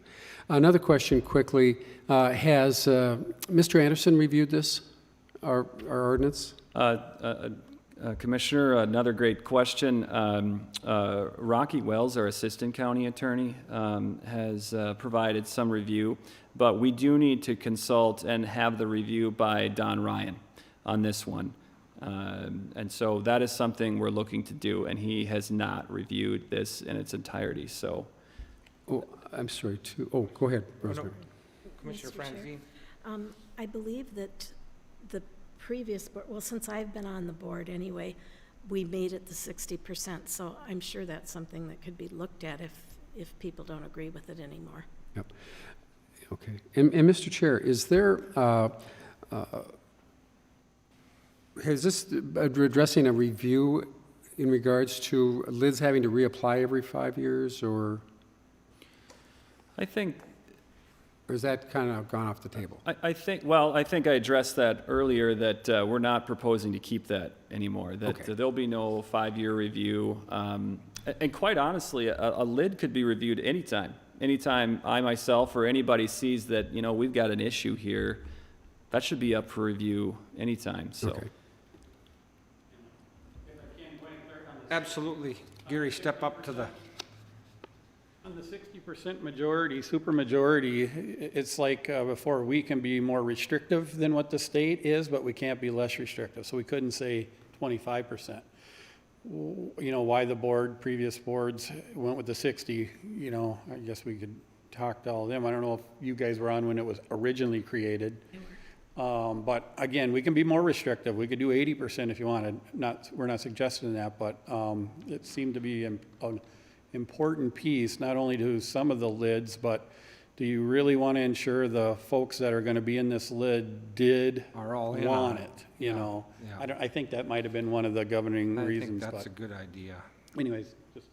Another question quickly, has Mr. Anderson reviewed this, our ordinance? Commissioner, another great question. Rocky Wells, our assistant county attorney, has provided some review, but we do need to consult and have the review by Don Ryan on this one. And so that is something we're looking to do, and he has not reviewed this in its entirety, so. Oh, I'm sorry, go ahead, Rosemary. Commissioner Mr. Chair. Franzine. I believe that the previous, since I've been on the board anyway, we made it the 60%, so I'm sure that's something that could be looked at if people don't agree with it anymore. Yep. Okay. And Mr. Chair, is there, is this addressing a review in regards to lids having to reapply every 5 years, or I think, is that kind of gone off the table? I think I addressed that earlier, that we're not proposing to keep that anymore, that Okay. there'll be no 5-year review. And quite honestly, a lid could be reviewed anytime. Anytime I myself or anybody sees that, we've got an issue here, that should be up for review anytime, so. Okay. Absolutely. Gary, step up to the, On the 60% majority, supermajority, it's like before, we can be more restrictive than what the state is, but we can't be less restrictive. So we couldn't say 25%. Why the previous boards went with the 60, I guess we could talk to all of them. I don't know if you guys were on when it was originally created. But again, we can be more restrictive. We could do 80% if you wanted. We're not suggesting that, but it seemed to be an important piece, not only to some of the lids, but do you really want to ensure the folks that are going to be in this lid Are all in want on it? Yeah. I think that might have been one of the governing I think reasons. that's a But good idea. anyways, just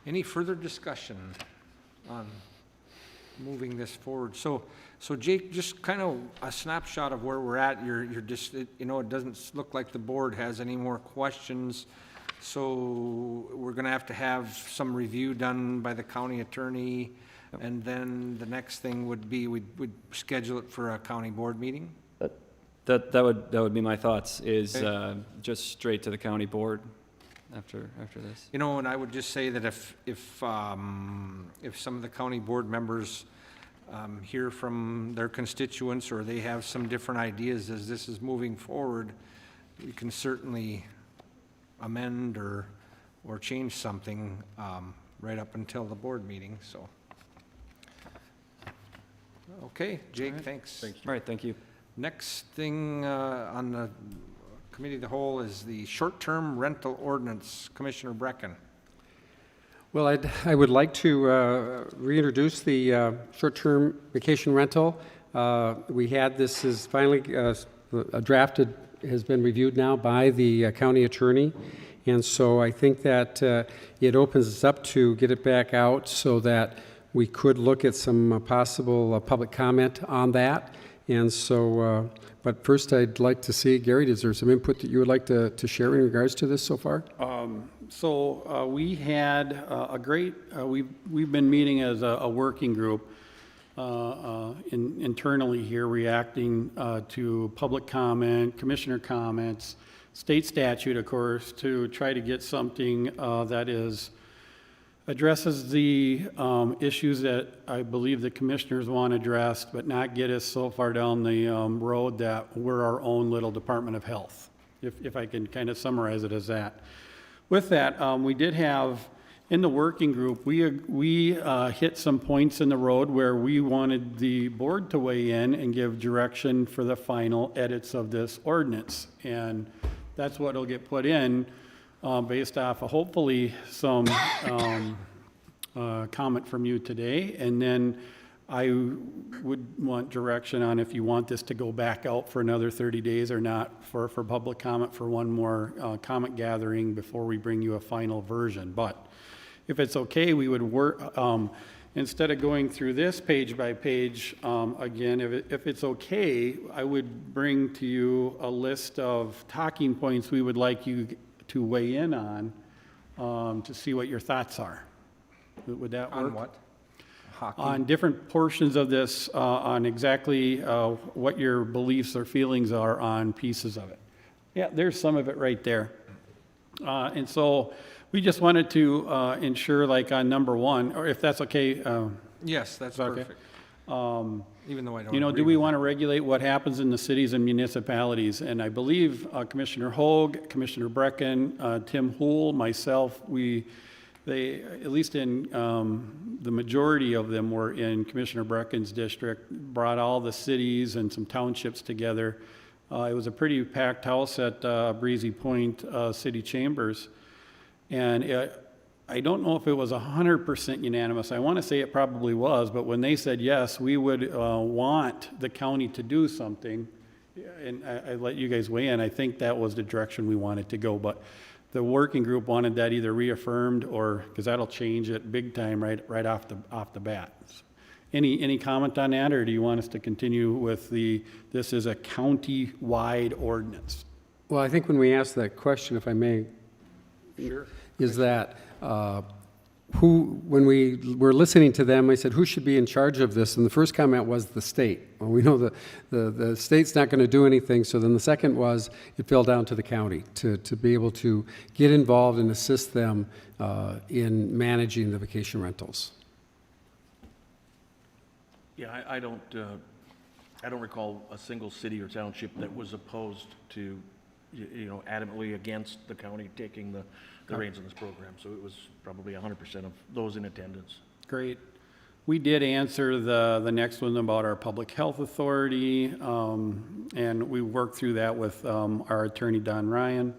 Any further discussion on moving this forward? So Jake, just kind of a snapshot of where we're at. You're just, it doesn't look like the board has any more questions So we're going to have some review done by the county attorney, and then the next thing would be we'd schedule it for a county board meeting? That would be my thoughts, is just straight to the county board after this. You know, and I would just say that if some of the county board members hear from their constituents, or they have some different ideas as this is moving forward, we can certainly amend or change something right up until the board meeting, so. Okay, Jake, thanks. All right, thank you. Next thing on the committee of the whole is the short-term rental ordinance. Commissioner Brecken. Well, I would like to reintroduce the short-term vacation rental. We had, this is finally drafted, has been reviewed now by the county attorney. And so I think that it opens us up to get it back out so that we could look at some possible public comment on that. And so, but first I'd like to see, Gary, is there some input that you would like to share in regards to this so far? So we had a great, we've been meeting as a working group internally here, reacting to public comment, commissioner comments, state statute, of course, to try to get something that addresses the issues that I believe the commissioners want addressed, but not get us so far down the road that we're our own little Department of Health, if I can kind of summarize it as that. With that, we did have, in the working group, we hit some points in the road where we wanted the board to weigh in and give direction for the final edits of this ordinance. And that's what will get put in based off of hopefully some comment from you today. And then I would want direction on if you want this to go back out for another 30 days or not for public comment for one more comment gathering before we bring you a final version. But if it's okay, we would work, instead of going through this page by page, again, if it's okay, I would bring to you a list of talking points we would like you to weigh in on to see what your thoughts are. Would that work? On what? Hockey? On different portions of this, on exactly what your beliefs or feelings are on pieces of it. Yeah, there's some of it right there. And so we just wanted to ensure, like on number one, or if that's okay. Yes, that's okay? perfect. Even though I don't You know, agree do we with want to regulate what happens in the cities and municipalities? And I believe Commissioner Hoag, Commissioner Brecken, Tim Hool, myself, they, at least in the majority of them were in Commissioner Brecken's district, brought all the cities and some townships together. It was a pretty packed house at Breezy Point City Chambers. And I don't know if it was 100% unanimous. I want to say it probably was, but when they said yes, we would want the county to do something, and I let you guys weigh in, I think that was the direction we wanted to go. But the working group wanted that either reaffirmed or, because that'll change it big time right off the bat. Any comment on that, or do you want us to continue with this is a county-wide ordinance? Well, I think when we asked that question, if I may, Sure. is that when we were listening to them, I said, who should be in charge of this? And the first comment was the state. Well, we know the state's not going to do anything. So then the second was it fell down to the county to be able to get involved and assist them in managing the vacation rentals. Yeah, I don't recall a single city or township that was opposed to, adamantly against the county taking the reins on this program. So it was probably 100% of those in attendance. Great. We did answer the next one about our public health authority, and we worked through that with our attorney, Don Ryan.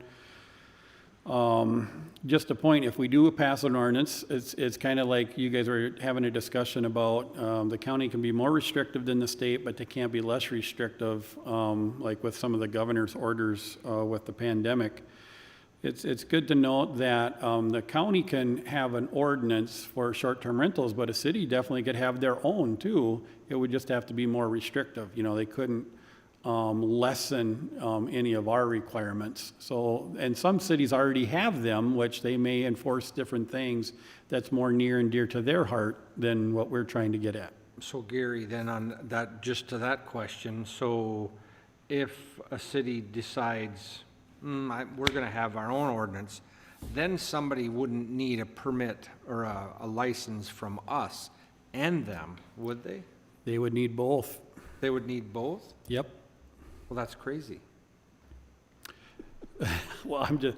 Just a point, if we do pass an ordinance, it's kind of like you guys were having a discussion about the county can be more restrictive than the state, but they can't be less restrictive, like with some of the governor's orders with the pandemic. It's good to note that the county can have an ordinance for short-term rentals, but a city definitely could have their own too. It would just have to be more restrictive. They couldn't lessen any of our requirements. So, and some cities already have them, which they may enforce different things that's more near and dear to their heart than what we're trying to get at. So Gary, then on that, just to that question, so if a city decides, we're gonna have our own ordinance, then somebody wouldn't need a permit or a license from us and them, would they? They would need both. They would need both? Yep. Well, that's crazy. Well, I'm just,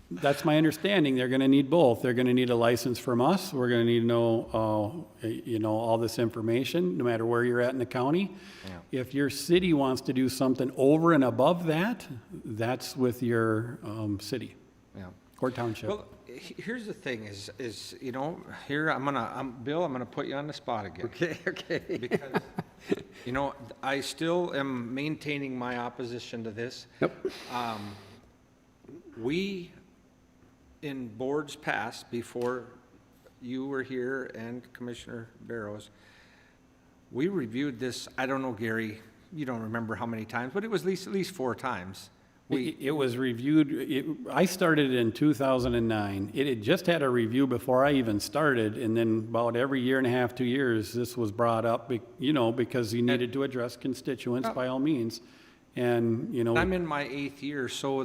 that's my understanding. They're going to need both. They're going to need a license from us. We're going to need to know, all this information, no matter where you're at in the county. Yeah. If your city wants to do something over and above that, that's with your city Yeah. or township. Well, here's the thing is, here, Bill, I'm gonna put you on the spot again. Okay. Because, I still am maintaining my opposition to this. Yep. We, in boards past, before you were here and Commissioner Barrows, we reviewed this, I don't know, Gary, you don't remember how many times, but it was at least 4 times. It was reviewed, I started in 2009. It had just had a review before I even started, and then about every year and a half, 2 years, this was brought up, because you needed to address constituents by all means. And, I'm in my 8th year, so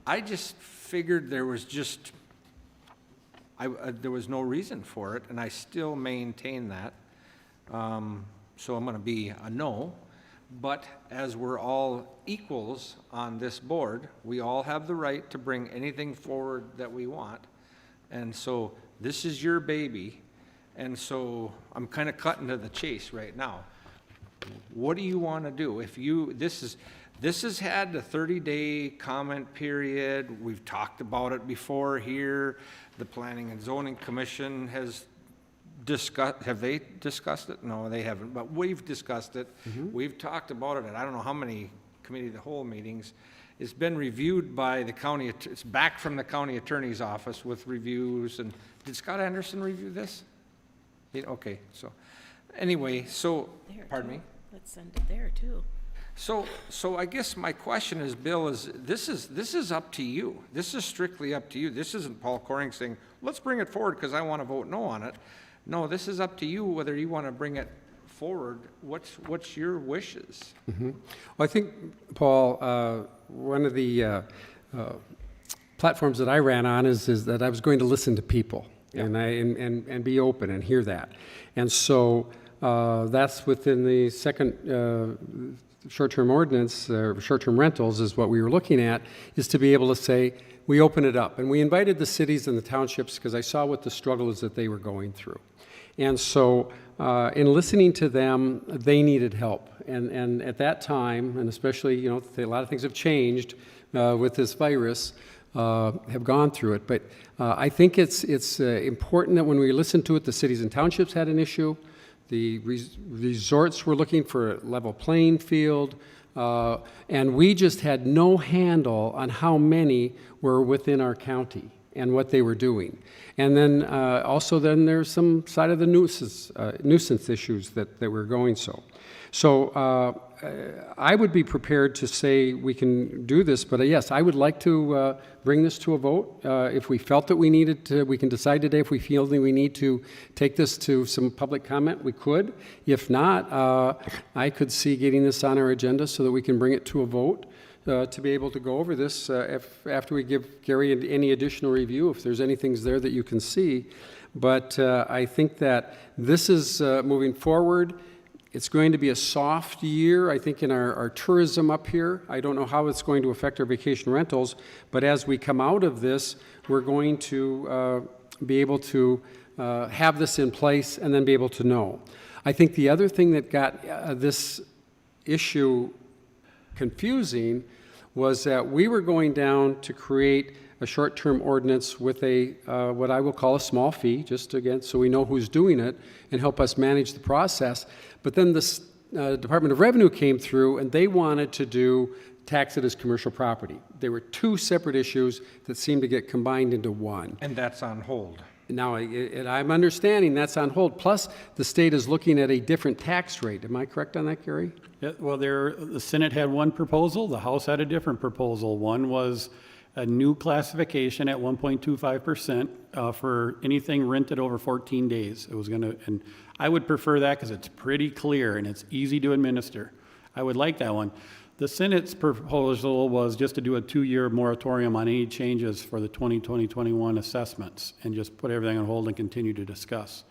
I just figured there was no reason for it, and I still maintain that. So I'm gonna be a no. But as we're all equals on this board, we all have the right to bring anything forward that we want. And so this is your baby. And so I'm kind of cutting to the chase right now. What do you want to do? This has had the 30-day comment period. We've talked about it before here. The Planning and Zoning Commission has have they discussed it? No, they haven't, but we've discussed it. Mm-hmm. We've talked about it at I don't know how many committee of the whole meetings. It's been reviewed by the county, it's back from the county attorney's office with reviews. And did Scott Anderson review this? Okay, so anyway, There, pardon too. me? Let's send it there too. So I guess my question is, Bill, this is up to you. This is strictly up to you. This isn't Paul Coring saying, let's bring it forward because I want to vote no on it. No, this is up to you whether you want to bring it forward. What's your wishes? Mm-hmm. Well, I think, Paul, one of the platforms that I ran on is that I was going to listen to people. Yeah. and be open and hear that. And so that's within the second short-term ordinance, short-term rentals is what we were looking at, is to be able to say, we open it up. And we invited the cities and the townships because I saw what the struggle is that they were going through. And so in listening to them, they needed help. And at that time, and especially, a lot of things have changed with this virus, have gone through it. But I think it's important that when we listen to it, the cities and townships had an issue. The resorts were looking for a level playing field. And we just had no handle on how many were within our county and what they were doing. And then also there's some side of the nuisance issues that were going so. So I would be prepared to say we can do this, but yes, I would like to bring this to a vote. If we felt that we needed to, we can decide today if we feel that we need to take this to some public comment, we could. If not, I could see getting this on our agenda so that we can bring it to a vote to be able to go over this after we give Gary any additional review, if there's anything there that you can see. But I think that this is moving forward. It's going to be a soft year, I think, in our tourism up here. I don't know how it's going to affect our vacation rentals, but as we come out of this, we're going to be able to have this in place and then be able to know. I think the other thing that got this issue confusing was that we were going down to create a short-term ordinance with a what I will call a small fee, just again so we know who's doing it and help us manage the process. But then the Department of Revenue came through and they wanted to tax it as commercial property. There were 2 separate issues that seemed to get combined into one. And that's on hold. Now, and I'm understanding that's on hold, plus the state is looking at a different tax rate. Am I correct on that, Gary? Yeah, well, the Senate had one proposal, the House had a different proposal. One was a new classification at 1.25% for anything rented over 14 days. It was gonna, and I would prefer that because it's pretty clear and it's easy to administer. I would like that one. The Senate's proposal was just to do a 2-year moratorium on any changes for the 2020-21 assessments and just put everything on hold and continue to discuss.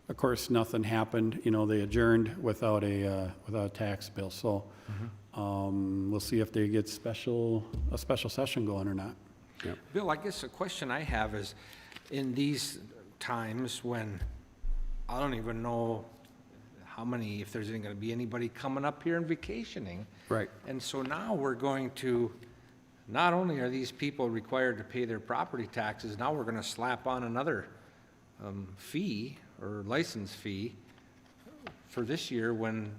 Of course, nothing happened. You know, they adjourned without a tax bill. So we'll see if they get a special session going or not. Bill, I guess the question I have is, in these times when I don't even know how many, if there's going to be anybody coming up here and vacationing. Right. And so now we're going to, not only are these people required to pay their property taxes, now we're going to slap on another fee or license fee for this year when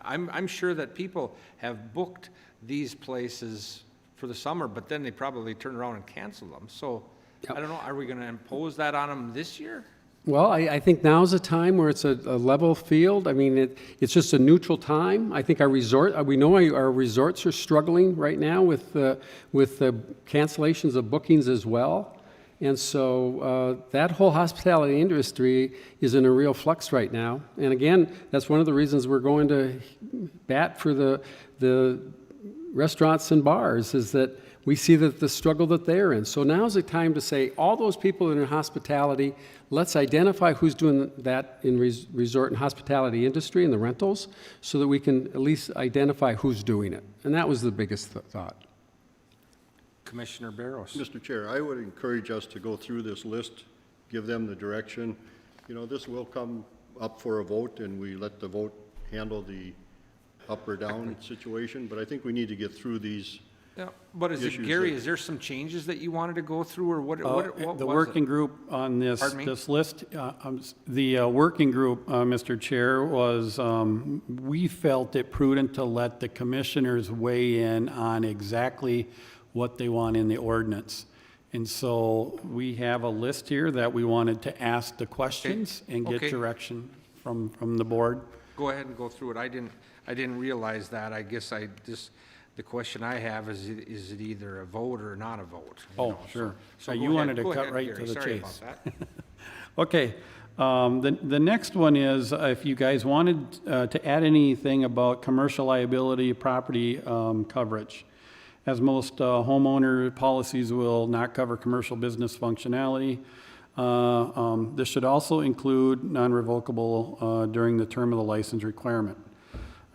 I'm sure that people have booked these places for the summer, but then they probably turn around and cancel them. So I don't know, are we going to impose that on them this year? Well, I think now's a time where it's a level field. I mean, it's just a neutral time. I think we know our resorts are struggling right now with the cancellations of bookings as well. And so that whole hospitality industry is in a real flux right now. And again, that's one of the reasons we're going to bat for the restaurants and bars, is that we see that the struggle that they're in. So now's the time to say, all those people in hospitality, let's identify who's doing that in resort and hospitality industry and the rentals, so that we can at least identify who's doing it. And that was the biggest thought. Commissioner Barros. Mr. Chair, I would encourage us to go through this list, give them the direction. You know, this will come up for a vote, and we let the vote handle the up or down situation, but I think we need to get through these. Yeah, but is it, issues Gary, that- is there some changes that you wanted to go through, or what The was working it? group on this Pardon me? list, the working group, Mr. Chair, was, we felt it prudent to let the commissioners weigh in on exactly what they want in the ordinance. And so we have a list here that we wanted to ask the questions and get Okay. direction from the board. Go ahead and go through it. I didn't realize that. I guess the question I have is it either a vote or not a vote? Oh, sure. So You go wanted ahead. to Go cut ahead, right Gary. to the Sorry chase. about that. Okay, the next one is if you guys wanted to add anything about commercial liability property coverage. As most homeowner policies will not cover commercial business functionality. This should also include non-revocable during the term of the license requirement.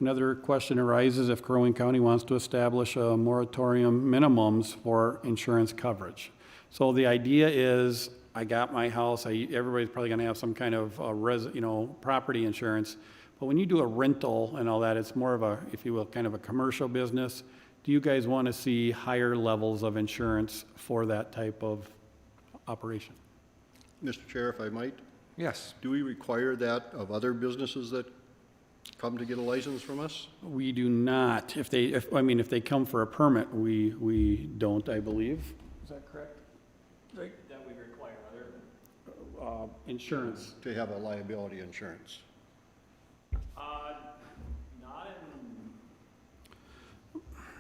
Another question arises if Crow Wing County wants to establish a moratorium minimums for insurance coverage. So the idea is, I got my house, everybody's probably gonna have some kind of property insurance, but when you do a rental and all that, it's more of a, if you will, kind of a commercial business. Do you guys want to see higher levels of insurance for that type of operation? Mr. Chair, if I might, Yes. do we require that of other businesses that come to get a license from us? We do not. If they come for a permit, we don't, I believe. Is that correct? Right, that we require other insurance. To have a liability insurance? Not in.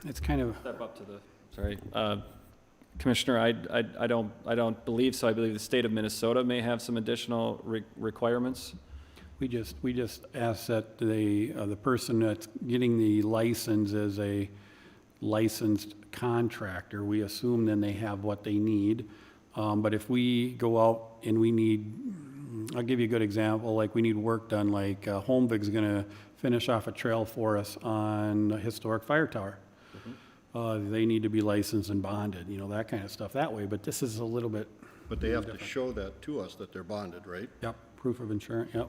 It's kind of. Step up to the, sorry. Commissioner, I don't believe so. I believe the state of Minnesota may have some additional requirements. We just ask that the person that's getting the license is a licensed contractor. We assume then they have what they need. But if we go out and we need, I'll give you a good example, like we need work done, like Holmvig's gonna finish off a trail for us on a historic fire tower. They need to be licensed and bonded, that kind of stuff that way, but this is a little bit. But they have to show that to us, that they're bonded, right? Yep, proof of insurance, yep.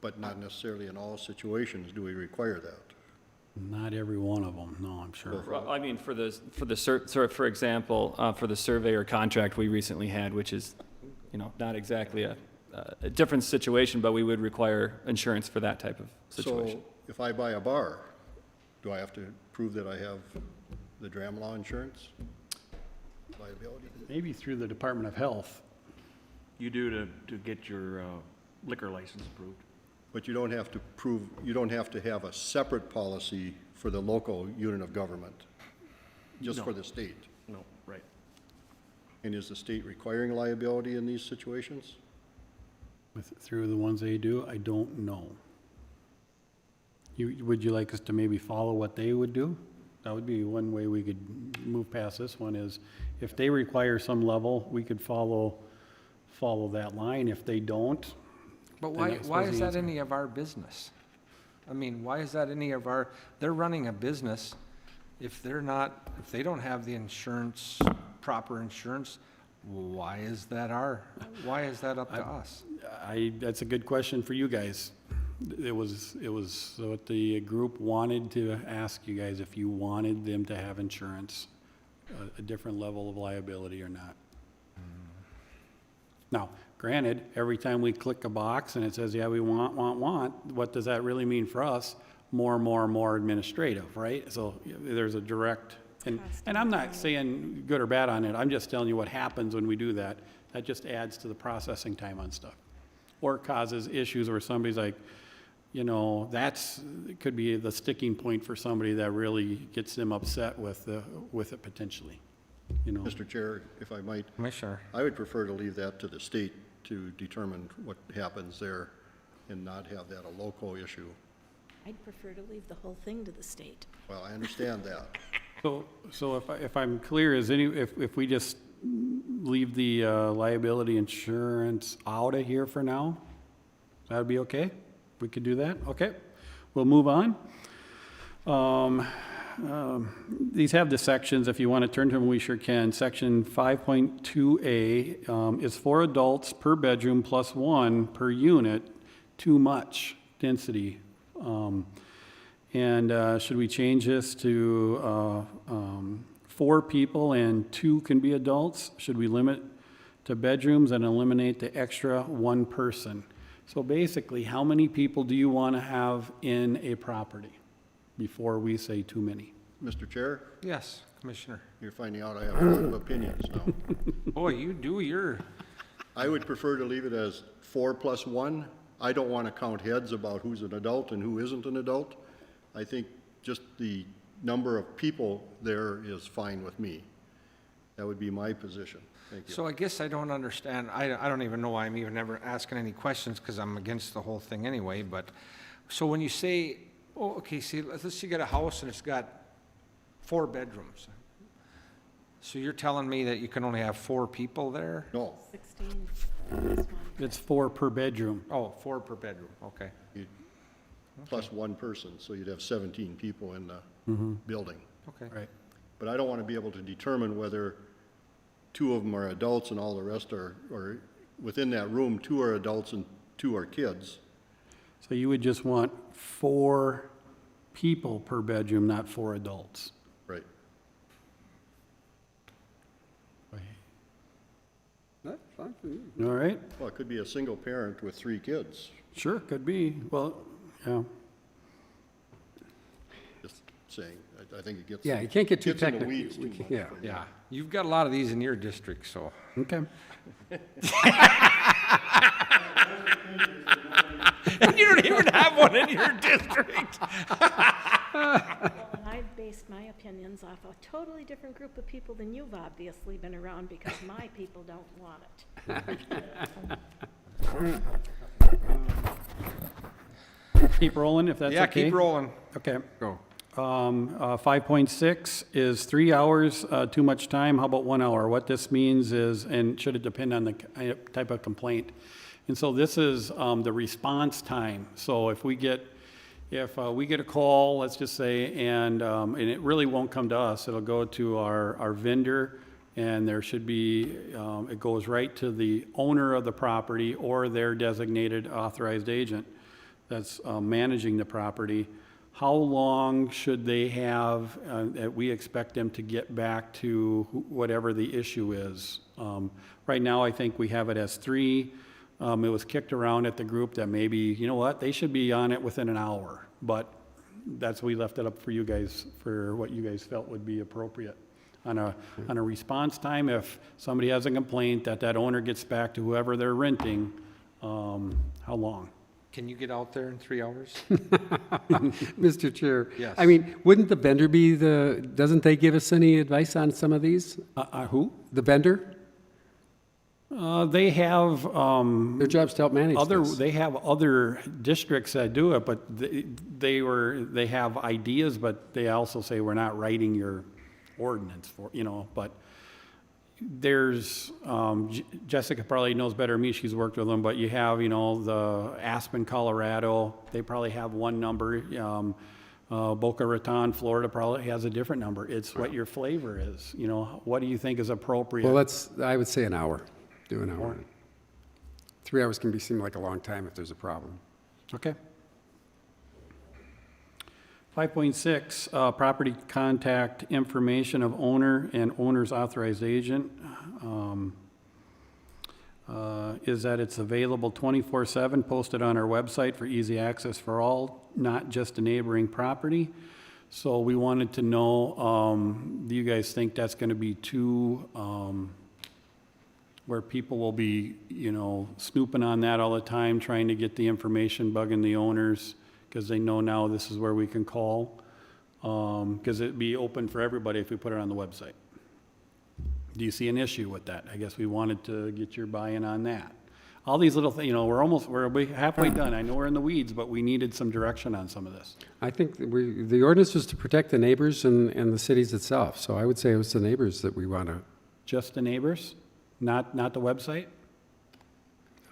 But not necessarily in all situations do we require that. Not every one of them, no, I'm sure. Well, I mean, for example, for the surveyor contract we recently had, which is, not exactly a different situation, but we would require insurance for that type of situation. So if I buy a bar, do I have to prove that I have the dram law insurance? liability. Maybe through the Department of Health. You do to get your liquor license approved. But you don't have to prove, you don't have to have a separate policy for the local unit of government, just No. for the state. No, right. And is the state requiring liability in these situations? Through the ones they do, I don't know. Would you like us to maybe follow what they would do? That would be one way we could move past this one is, if they require some level, we could follow that line. If they don't, But then I why suppose is the that answer- any of our business? I mean, why is that any of our, they're running a business. If they're not, if they don't have the insurance, proper insurance, why is that why is that up to us? that's a good question for you guys. It was what the group wanted to ask you guys, if you wanted them to have insurance, a different level of liability or not. Now, granted, every time we click a box and it says, yeah, we want, what does that really mean for us? More administrative, right? So there's a direct, and I'm not saying good or bad on it, I'm just telling you what happens when we do that. That just adds to the processing time on stuff. Or causes issues where somebody's like, you know, it could be the sticking point for somebody that really gets them upset with it potentially, you know. Mr. Chair, if I might, Commissioner, I would prefer to leave that to the state to determine what happens there and not have that a local issue. I'd prefer to leave the whole thing to the state. Well, I understand that. So if I'm clear, if we just leave the liability insurance out of here for now, that'd be okay? We could do that? Okay. We'll move on. These have the sections. If you want to turn to them, we sure can. Section 5.2A is for adults per bedroom plus one per unit, too much density. Should we change this to 4 people and 2 can be adults? Should we limit to bedrooms and eliminate the extra 1 person? So basically, how many people do you want to have in a property before we say too many? Mr. Chair, yes, Commissioner. you're finding out I have a lot of opinions now. Boy, you do your, I would prefer to leave it as 4 plus 1. I don't want to count heads about who's an adult and who isn't an adult. I think just the number of people there is fine with me. That would be my position. Thank you. so I guess I don't understand, I don't even know why I'm even ever asking any questions, because I'm against the whole thing anyway, but, so when you say, oh, okay, see, let's say you got a house and it's got 4 bedrooms. So you're telling me that you can only have 4 people there? No, 16 plus 1. It's 4 per bedroom. Oh, 4 per bedroom, okay. plus 1 person, so you'd have 17 people in the building. Okay. Right. But I don't want to be able to determine whether 2 of them are adults and all the rest are, or within that room, 2 are adults and 2 are kids. So you would just want 4 people per bedroom, not 4 adults. Right. All right? Well, it could be a single parent with 3 kids, Sure, could be. Well, yeah. just saying. I think it gets. Yeah, you can't get too gets in the technical. weeds too much Yeah. for me. Yeah, you've got a lot of these in your district, so. Okay. You don't even have one in your district. And I've based my opinions off a totally different group of people than you've obviously been around, because my people don't want it. Keep rolling if that's okay? Yeah, keep rolling. Okay. Go. 5.6 is 3 hours, too much time. How about 1 hour? What this means is, and should it depend on the type of complaint? And so this is the response time. So if we get a call, let's just say, and it really won't come to us, it'll go to our vendor, and there should be, it goes right to the owner of the property or their designated authorized agent that's managing the property. How long should they have that we expect them to get back to whatever the issue is? Right now, I think we have it as 3. It was kicked around at the group that maybe, you know what, they should be on it within an hour. But we left it up for you guys, for what you guys felt would be appropriate. on a response time, if somebody has a complaint, that owner gets back to whoever they're renting, how long? Can you get out there in 3 hours? Mr. Chair. Yes. I mean, wouldn't the vendor be doesn't they give us any advice on some of these? Who? The vendor? They have, Their job's to help manage this. they have other districts that do it, but they have ideas, but they also say, we're not writing your ordinance for, but there's, Jessica probably knows better than me, she's worked with them, but you have, the Aspen, Colorado, they probably have one number. Boca Raton, Florida probably has a different number. It's what your flavor is, what do you think is appropriate? Well, I would say an hour. Do an hour. 3 hours can seem like a long time if there's a problem. Okay. 5.6, property contact information of owner and owner's authorized agent, is that it's available 24/7, posted on our website for easy access for all, not just a neighboring property. So we wanted to know, do you guys think that's going to be too, where people will be, snooping on that all the time, trying to get the information, bugging the owners, because they know now this is where we can call, because it'd be open for everybody if we put it on the website. Do you see an issue with that? I guess we wanted to get your buy-in on that. All these little things, we're halfway done. I know we're in the weeds, but we needed some direction on some of this. I think the ordinance was to protect the neighbors and the cities itself. So I would say it was the neighbors that we want to. Just the neighbors, not the website?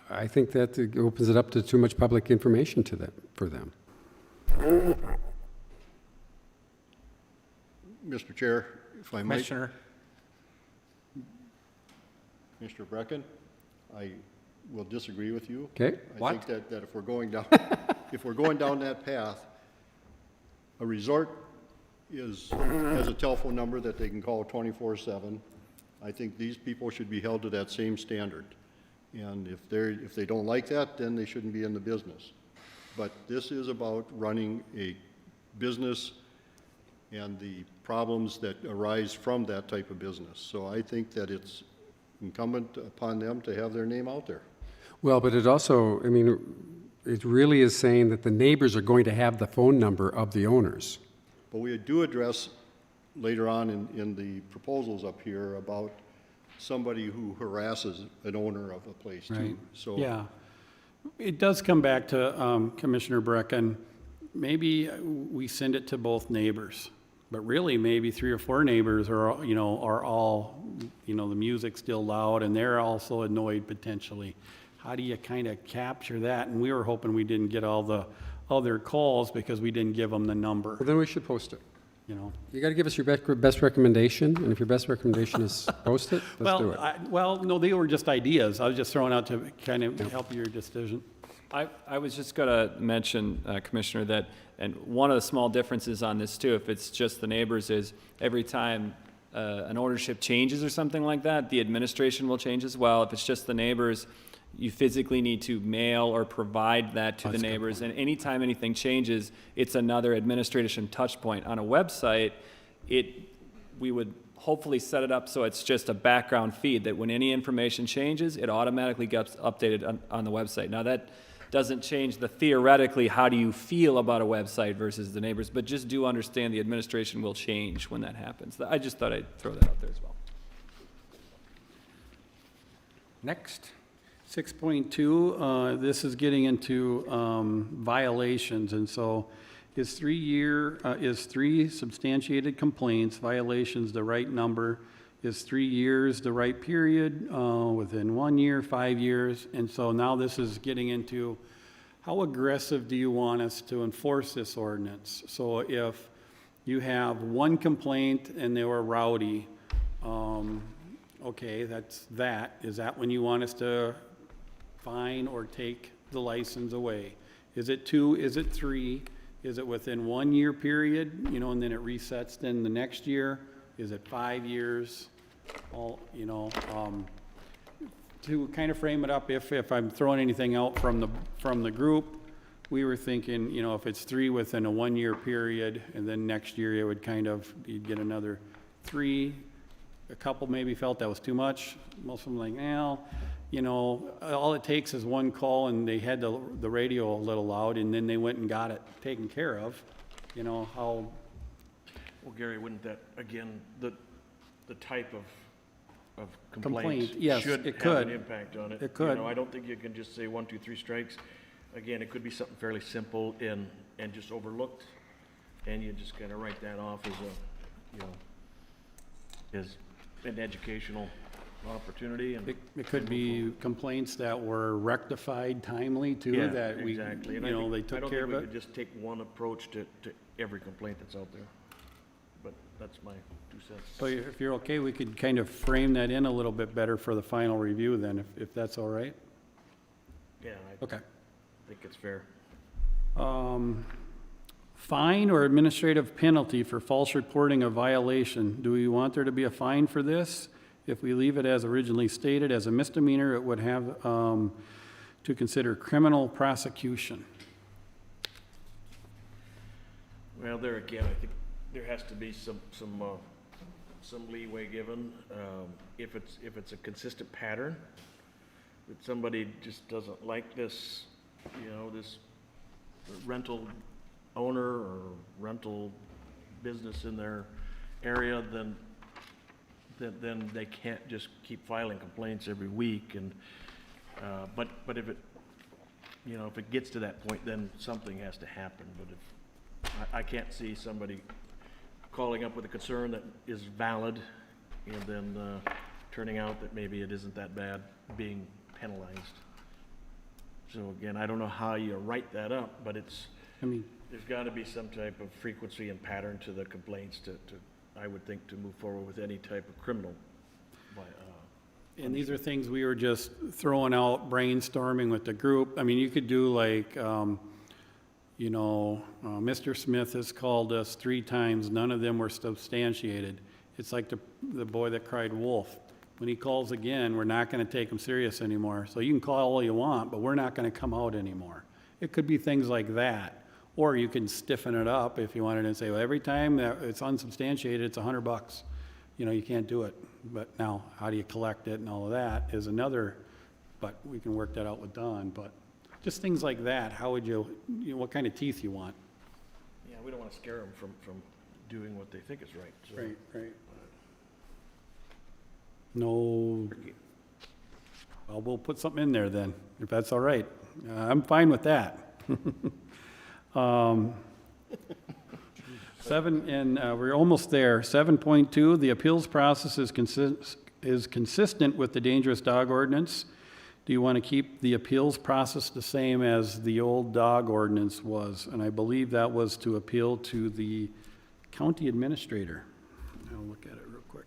I think that it opens it up to too much public information for them. Mr. Chair, if I might. Commissioner? Mr. Brecken, I will disagree with you. Okay. I think that if we're going down, if we're going down that path, a resort has a telephone number that they can call 24/7. I think these people should be held to that same standard. And if they don't like that, then they shouldn't be in the business. But this is about running a business and the problems that arise from that type of business. So I think that it's incumbent upon them to have their name out there. Well, but it also, it really is saying that the neighbors are going to have the phone number of the owners. But we do address later on in the proposals up here about somebody who harasses an owner of a place too. Right. So Yeah. It does come back to Commissioner Brecken. Maybe we send it to both neighbors, but really maybe 3 or 4 neighbors are all, the music's still loud and they're also annoyed potentially. How do you kind of capture that? And we were hoping we didn't get all the other calls because we didn't give them the number, Well, then we should post it. you know? You got to give us your best recommendation, and if your best recommendation is post it, let's do it. No, they were just ideas. I was just throwing out to kind of help your decision. I was just going to mention, Commissioner, that, and one of the small differences on this too, if it's just the neighbors, is every time an ownership changes or something like that, the administration will change as well. If it's just the neighbors, you physically need to mail or provide that to the neighbors. And anytime anything changes, it's another administration touch point. On a website, we would hopefully set it up so it's just a background feed that when any information changes, it automatically gets updated on the website. Now that doesn't change the theoretically how do you feel about a website versus the neighbors, but just do understand the administration will change when that happens. I just thought I'd throw that out there as well. Next. 6.2, this is getting into violations, and so is 3 substantiated complaints, violations the right number? Is 3 years the right period, within 1 year, 5 years? And so now this is getting into how aggressive do you want us to enforce this ordinance? So if you have 1 complaint and they were rowdy, okay, that's that. Is that when you want us to fine or take the license away? Is it 2? Is it 3? Is it within 1 year period, and then it resets then the next year? Is it 5 years? To kind of frame it up, if I'm throwing anything out from the group, we were thinking, if it's 3 within a 1 year period, and then next year it would you'd get another 3, A couple maybe felt that was too much. Most of them like, well, you know, all it takes is one call and they had the radio a little loud and then they went and got it taken care of. You know, how, Well, Gary, wouldn't that, again, the type of Complaint, complaint yes, should it have could. an impact on it? It could. You know, I don't think you can just say 1, 2, 3 strikes. Again, it could be something fairly simple and just overlooked, and you just kind of write that off as a, you know, as an educational opportunity and. it could be complaints that were rectified timely too, Yeah, that we, exactly. you And I know, think- they took care of I don't think we it. could just take one approach to every complaint that's out there, but that's my 2 cents. So if you're okay, we could kind of frame that in a little bit better for the final review then, if that's all right? Yeah, I Okay. think it's fair. Fine or administrative penalty for false reporting of violation. Do we want there to be a fine for this? If we leave it as originally stated as a misdemeanor, it would have to consider criminal prosecution. Well, there again, I think there has to be some leeway given. If it's a consistent pattern, that somebody just doesn't like this, you know, this rental owner or rental business in their area, then they can't just keep filing complaints every week. And but if it, you know, if it gets to that point, then something has to happen. But if I can't see somebody calling up with a concern that is valid and then turning out that maybe it isn't that bad, being penalized. So again, I don't know how you write that up, but I mean, there's got to be some type of frequency and pattern to the complaints to I would think, to move forward with any type of criminal. and these are things we were just throwing out, brainstorming with the group. I mean, you could do like, you know, Mr. Smith has called us 3 times, none of them were substantiated. It's like the boy that cried wolf. When he calls again, we're not gonna take him serious anymore. So you can call all you want, but we're not gonna come out anymore. It could be things like that. Or you can stiffen it up if you wanted to say, well, every time that it's unsubstantiated, it's $100. You know, you can't do it. But now, how do you collect it and all of that is another, but we can work that out with Don. But just things like that, how would you know, what kind of teeth you want? Yeah, we don't want to scare them from doing what they think is right. So. Right. No, well, we'll put something in there then, if that's all right. I'm fine with that. 7, and we're almost there. 7.2, the appeals process is consistent with the dangerous dog ordinance. Do you want to keep the appeals process the same as the old dog ordinance was? And I believe that was to appeal to the county administrator. I'll look at it real quick.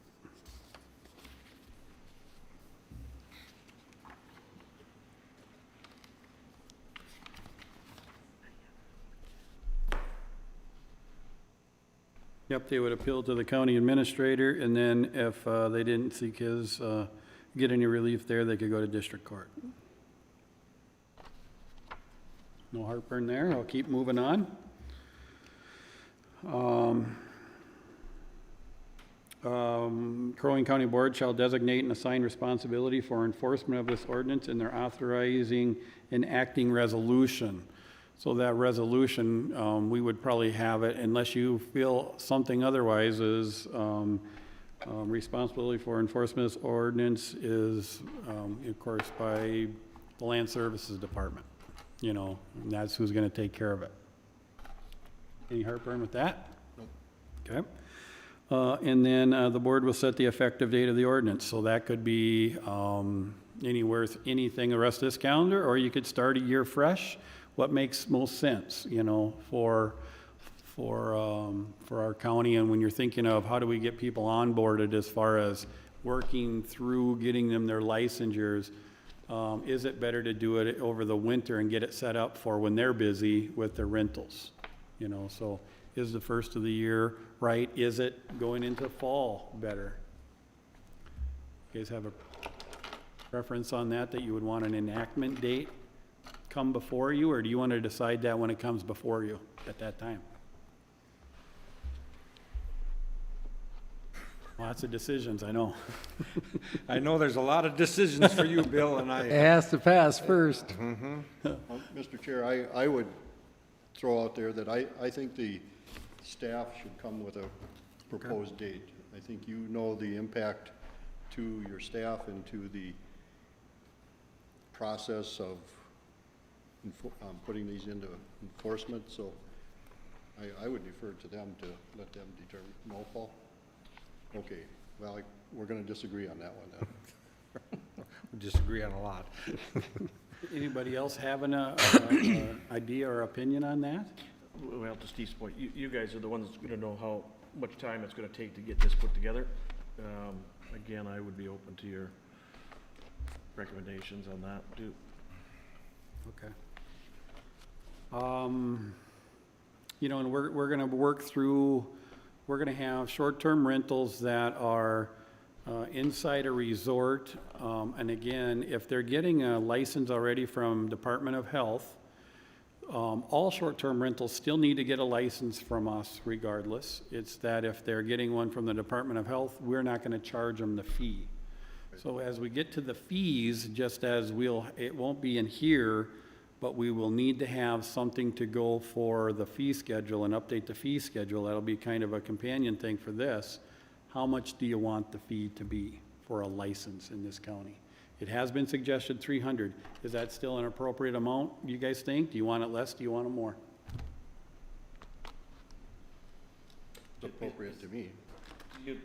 Yep, they would appeal to the county administrator, and then if they didn't seek his, get any relief there, they could go to district court. No heartburn there, I'll keep moving on. Crow Wing County Board shall designate and assign responsibility for enforcement of this ordinance in their authorizing and acting resolution. So that resolution, we would probably have it, unless you feel something otherwise, is responsibility for enforcement of this ordinance is, of course, by the Land Services Department, you know, and that's who's gonna take care of it. Any heartburn with that? Nope. Okay. And then the board will set the effective date of the ordinance, so that could be anything the rest of this calendar, or you could start a year fresh. What makes most sense, you know, for our county, and when you're thinking of how do we get people onboarded as far as working through getting them their licensures, is it better to do it over the winter and get it set up for when they're busy with their rentals? You know, so is the first of the year right? Is it going into fall better? You guys have a preference on that you would want an enactment date come before you, or do you want to decide that when it comes before you at that time? Lots of decisions, I know. I know there's a lot of decisions for you, Bill, and It I, has to pass first. Mr. Chair, I would throw out there that I think the staff should come with a proposed date. I think you know the impact to your staff and to the process of putting these into enforcement, so I would defer to them to let them determine. No, Paul? Okay, well, we're gonna disagree on that one then. we disagree on a lot. Anybody else have an idea or opinion on that? Well, to Steve's point, you guys are the ones that's gonna know how much time it's gonna take to get this put together. Again, I would be open to your recommendations on that, too. Okay. You know, and we're gonna work through, we're gonna have short-term rentals that are inside a resort. And again, if they're getting a license already from Department of Health, all short-term rentals still need to get a license from us regardless. It's that if they're getting one from the Department of Health, we're not gonna charge them the fee. So as we get to the fees, just as it won't be in here, but we will need to have something to go for the fee schedule and update the fee schedule. That'll be kind of a companion thing for this. How much do you want the fee to be for a license in this county? It has been suggested 300. Is that still an appropriate amount, you guys think? Do you want it less? Do you want it more? It's appropriate to me. Do you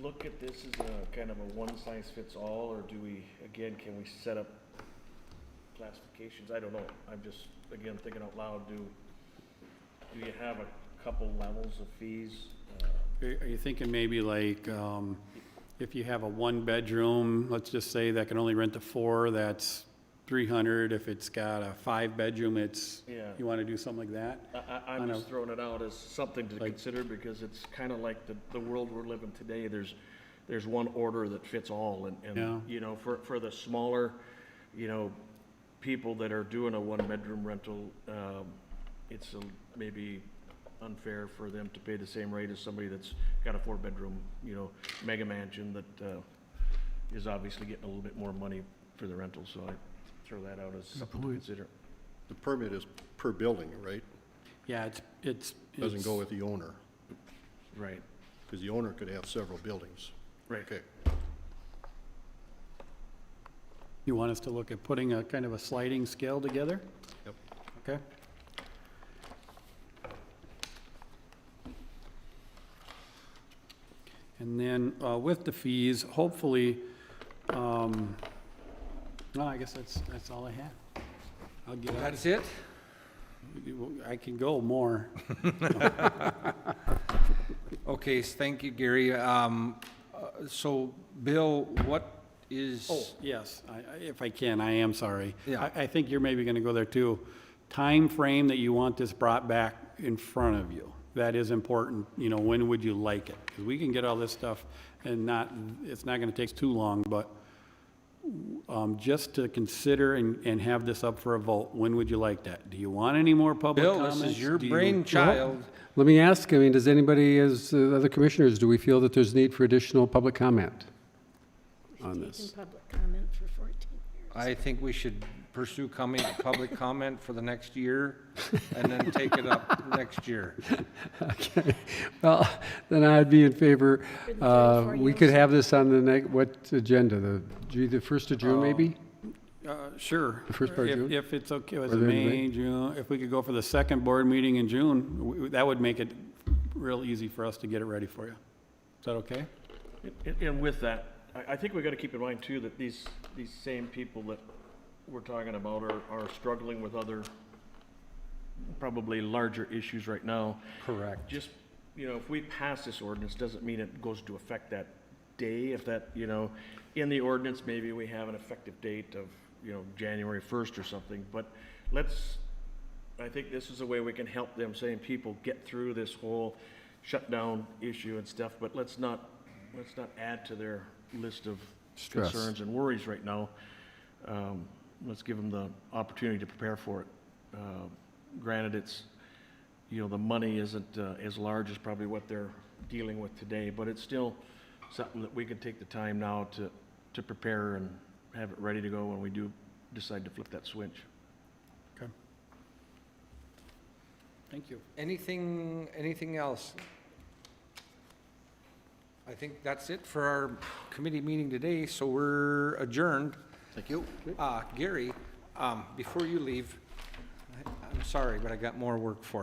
look at this as a kind of a one-size-fits-all, or do we, again, can we set up classifications? I don't know. I'm just, again, thinking out loud. Do you have a couple levels of fees? Are you thinking maybe like, if you have a one-bedroom, let's just say that can only rent to 4, that's 300. If it's got a 5-bedroom, it's, Yeah. you want to do something like that? I'm On a- just throwing it out as something to consider, because it's kind of like the world we're living today. There's one order that fits all, Yeah. and you know, for the smaller, you know, people that are doing a one-bedroom rental, it's maybe unfair for them to pay the same rate as somebody that's got a 4-bedroom, you know, mega mansion that is obviously getting a little bit more money for the rental. So I throw that out as something to consider. The permit is per building, right? Yeah, Doesn't go with the owner, Right. because the owner could have several buildings. Right. Okay. You want us to look at putting a kind of a sliding scale together? Yep. Okay. And then with the fees, hopefully, well, I guess that's all I have. I'll get out. That's it? I can go more. Okay, thank you, Gary. So, Bill, what is? Oh, yes, if I can, I am sorry. Yeah. I think you're maybe gonna go there too. Time frame that you want this brought back in front of you. That is important, you know, when would you like it? Because we can get all this stuff and it's not gonna take too long, but just to consider and have this up for a vote, when would you like that? Do you want any more public Bill, comments? this is your Do you- brainchild. Let me ask, I mean, does anybody, as other commissioners, do we feel that there's need for additional public comment on this? Taken public comment for 14 years. I think we should pursue public comment for the next year and then take it up next year. Okay, well, then I'd be in favor, For the 34 we could years. have this on the what agenda, the 1st of June, maybe? Sure. The first part of June? If it's okay, was Or it the end of May, June, if we could go for the second board meeting in June, that would make it real easy for us to get it ready for you. Is that okay? And with that, I think we got to keep in mind too that these same people that we're talking about are struggling with other, probably larger issues right now. Correct. Just, you know, if we pass this ordinance, doesn't mean it goes into effect that day. If that, you know, in the ordinance, maybe we have an effective date of, you know, January 1st or something. But I think this is a way we can help them, same people, get through this whole shutdown issue and stuff. But let's not add to their list of Stress. concerns and worries right now. Let's give them the opportunity to prepare for it. Granted, it's, you know, the money isn't as large as probably what they're dealing with today, but it's still something that we can take the time now to prepare and have it ready to go when we do decide to flip that switch. Okay. Thank you. Anything else? I think that's it for our committee meeting today, so we're adjourned. Thank you. Gary, before you leave, I'm sorry, but I got more work for you.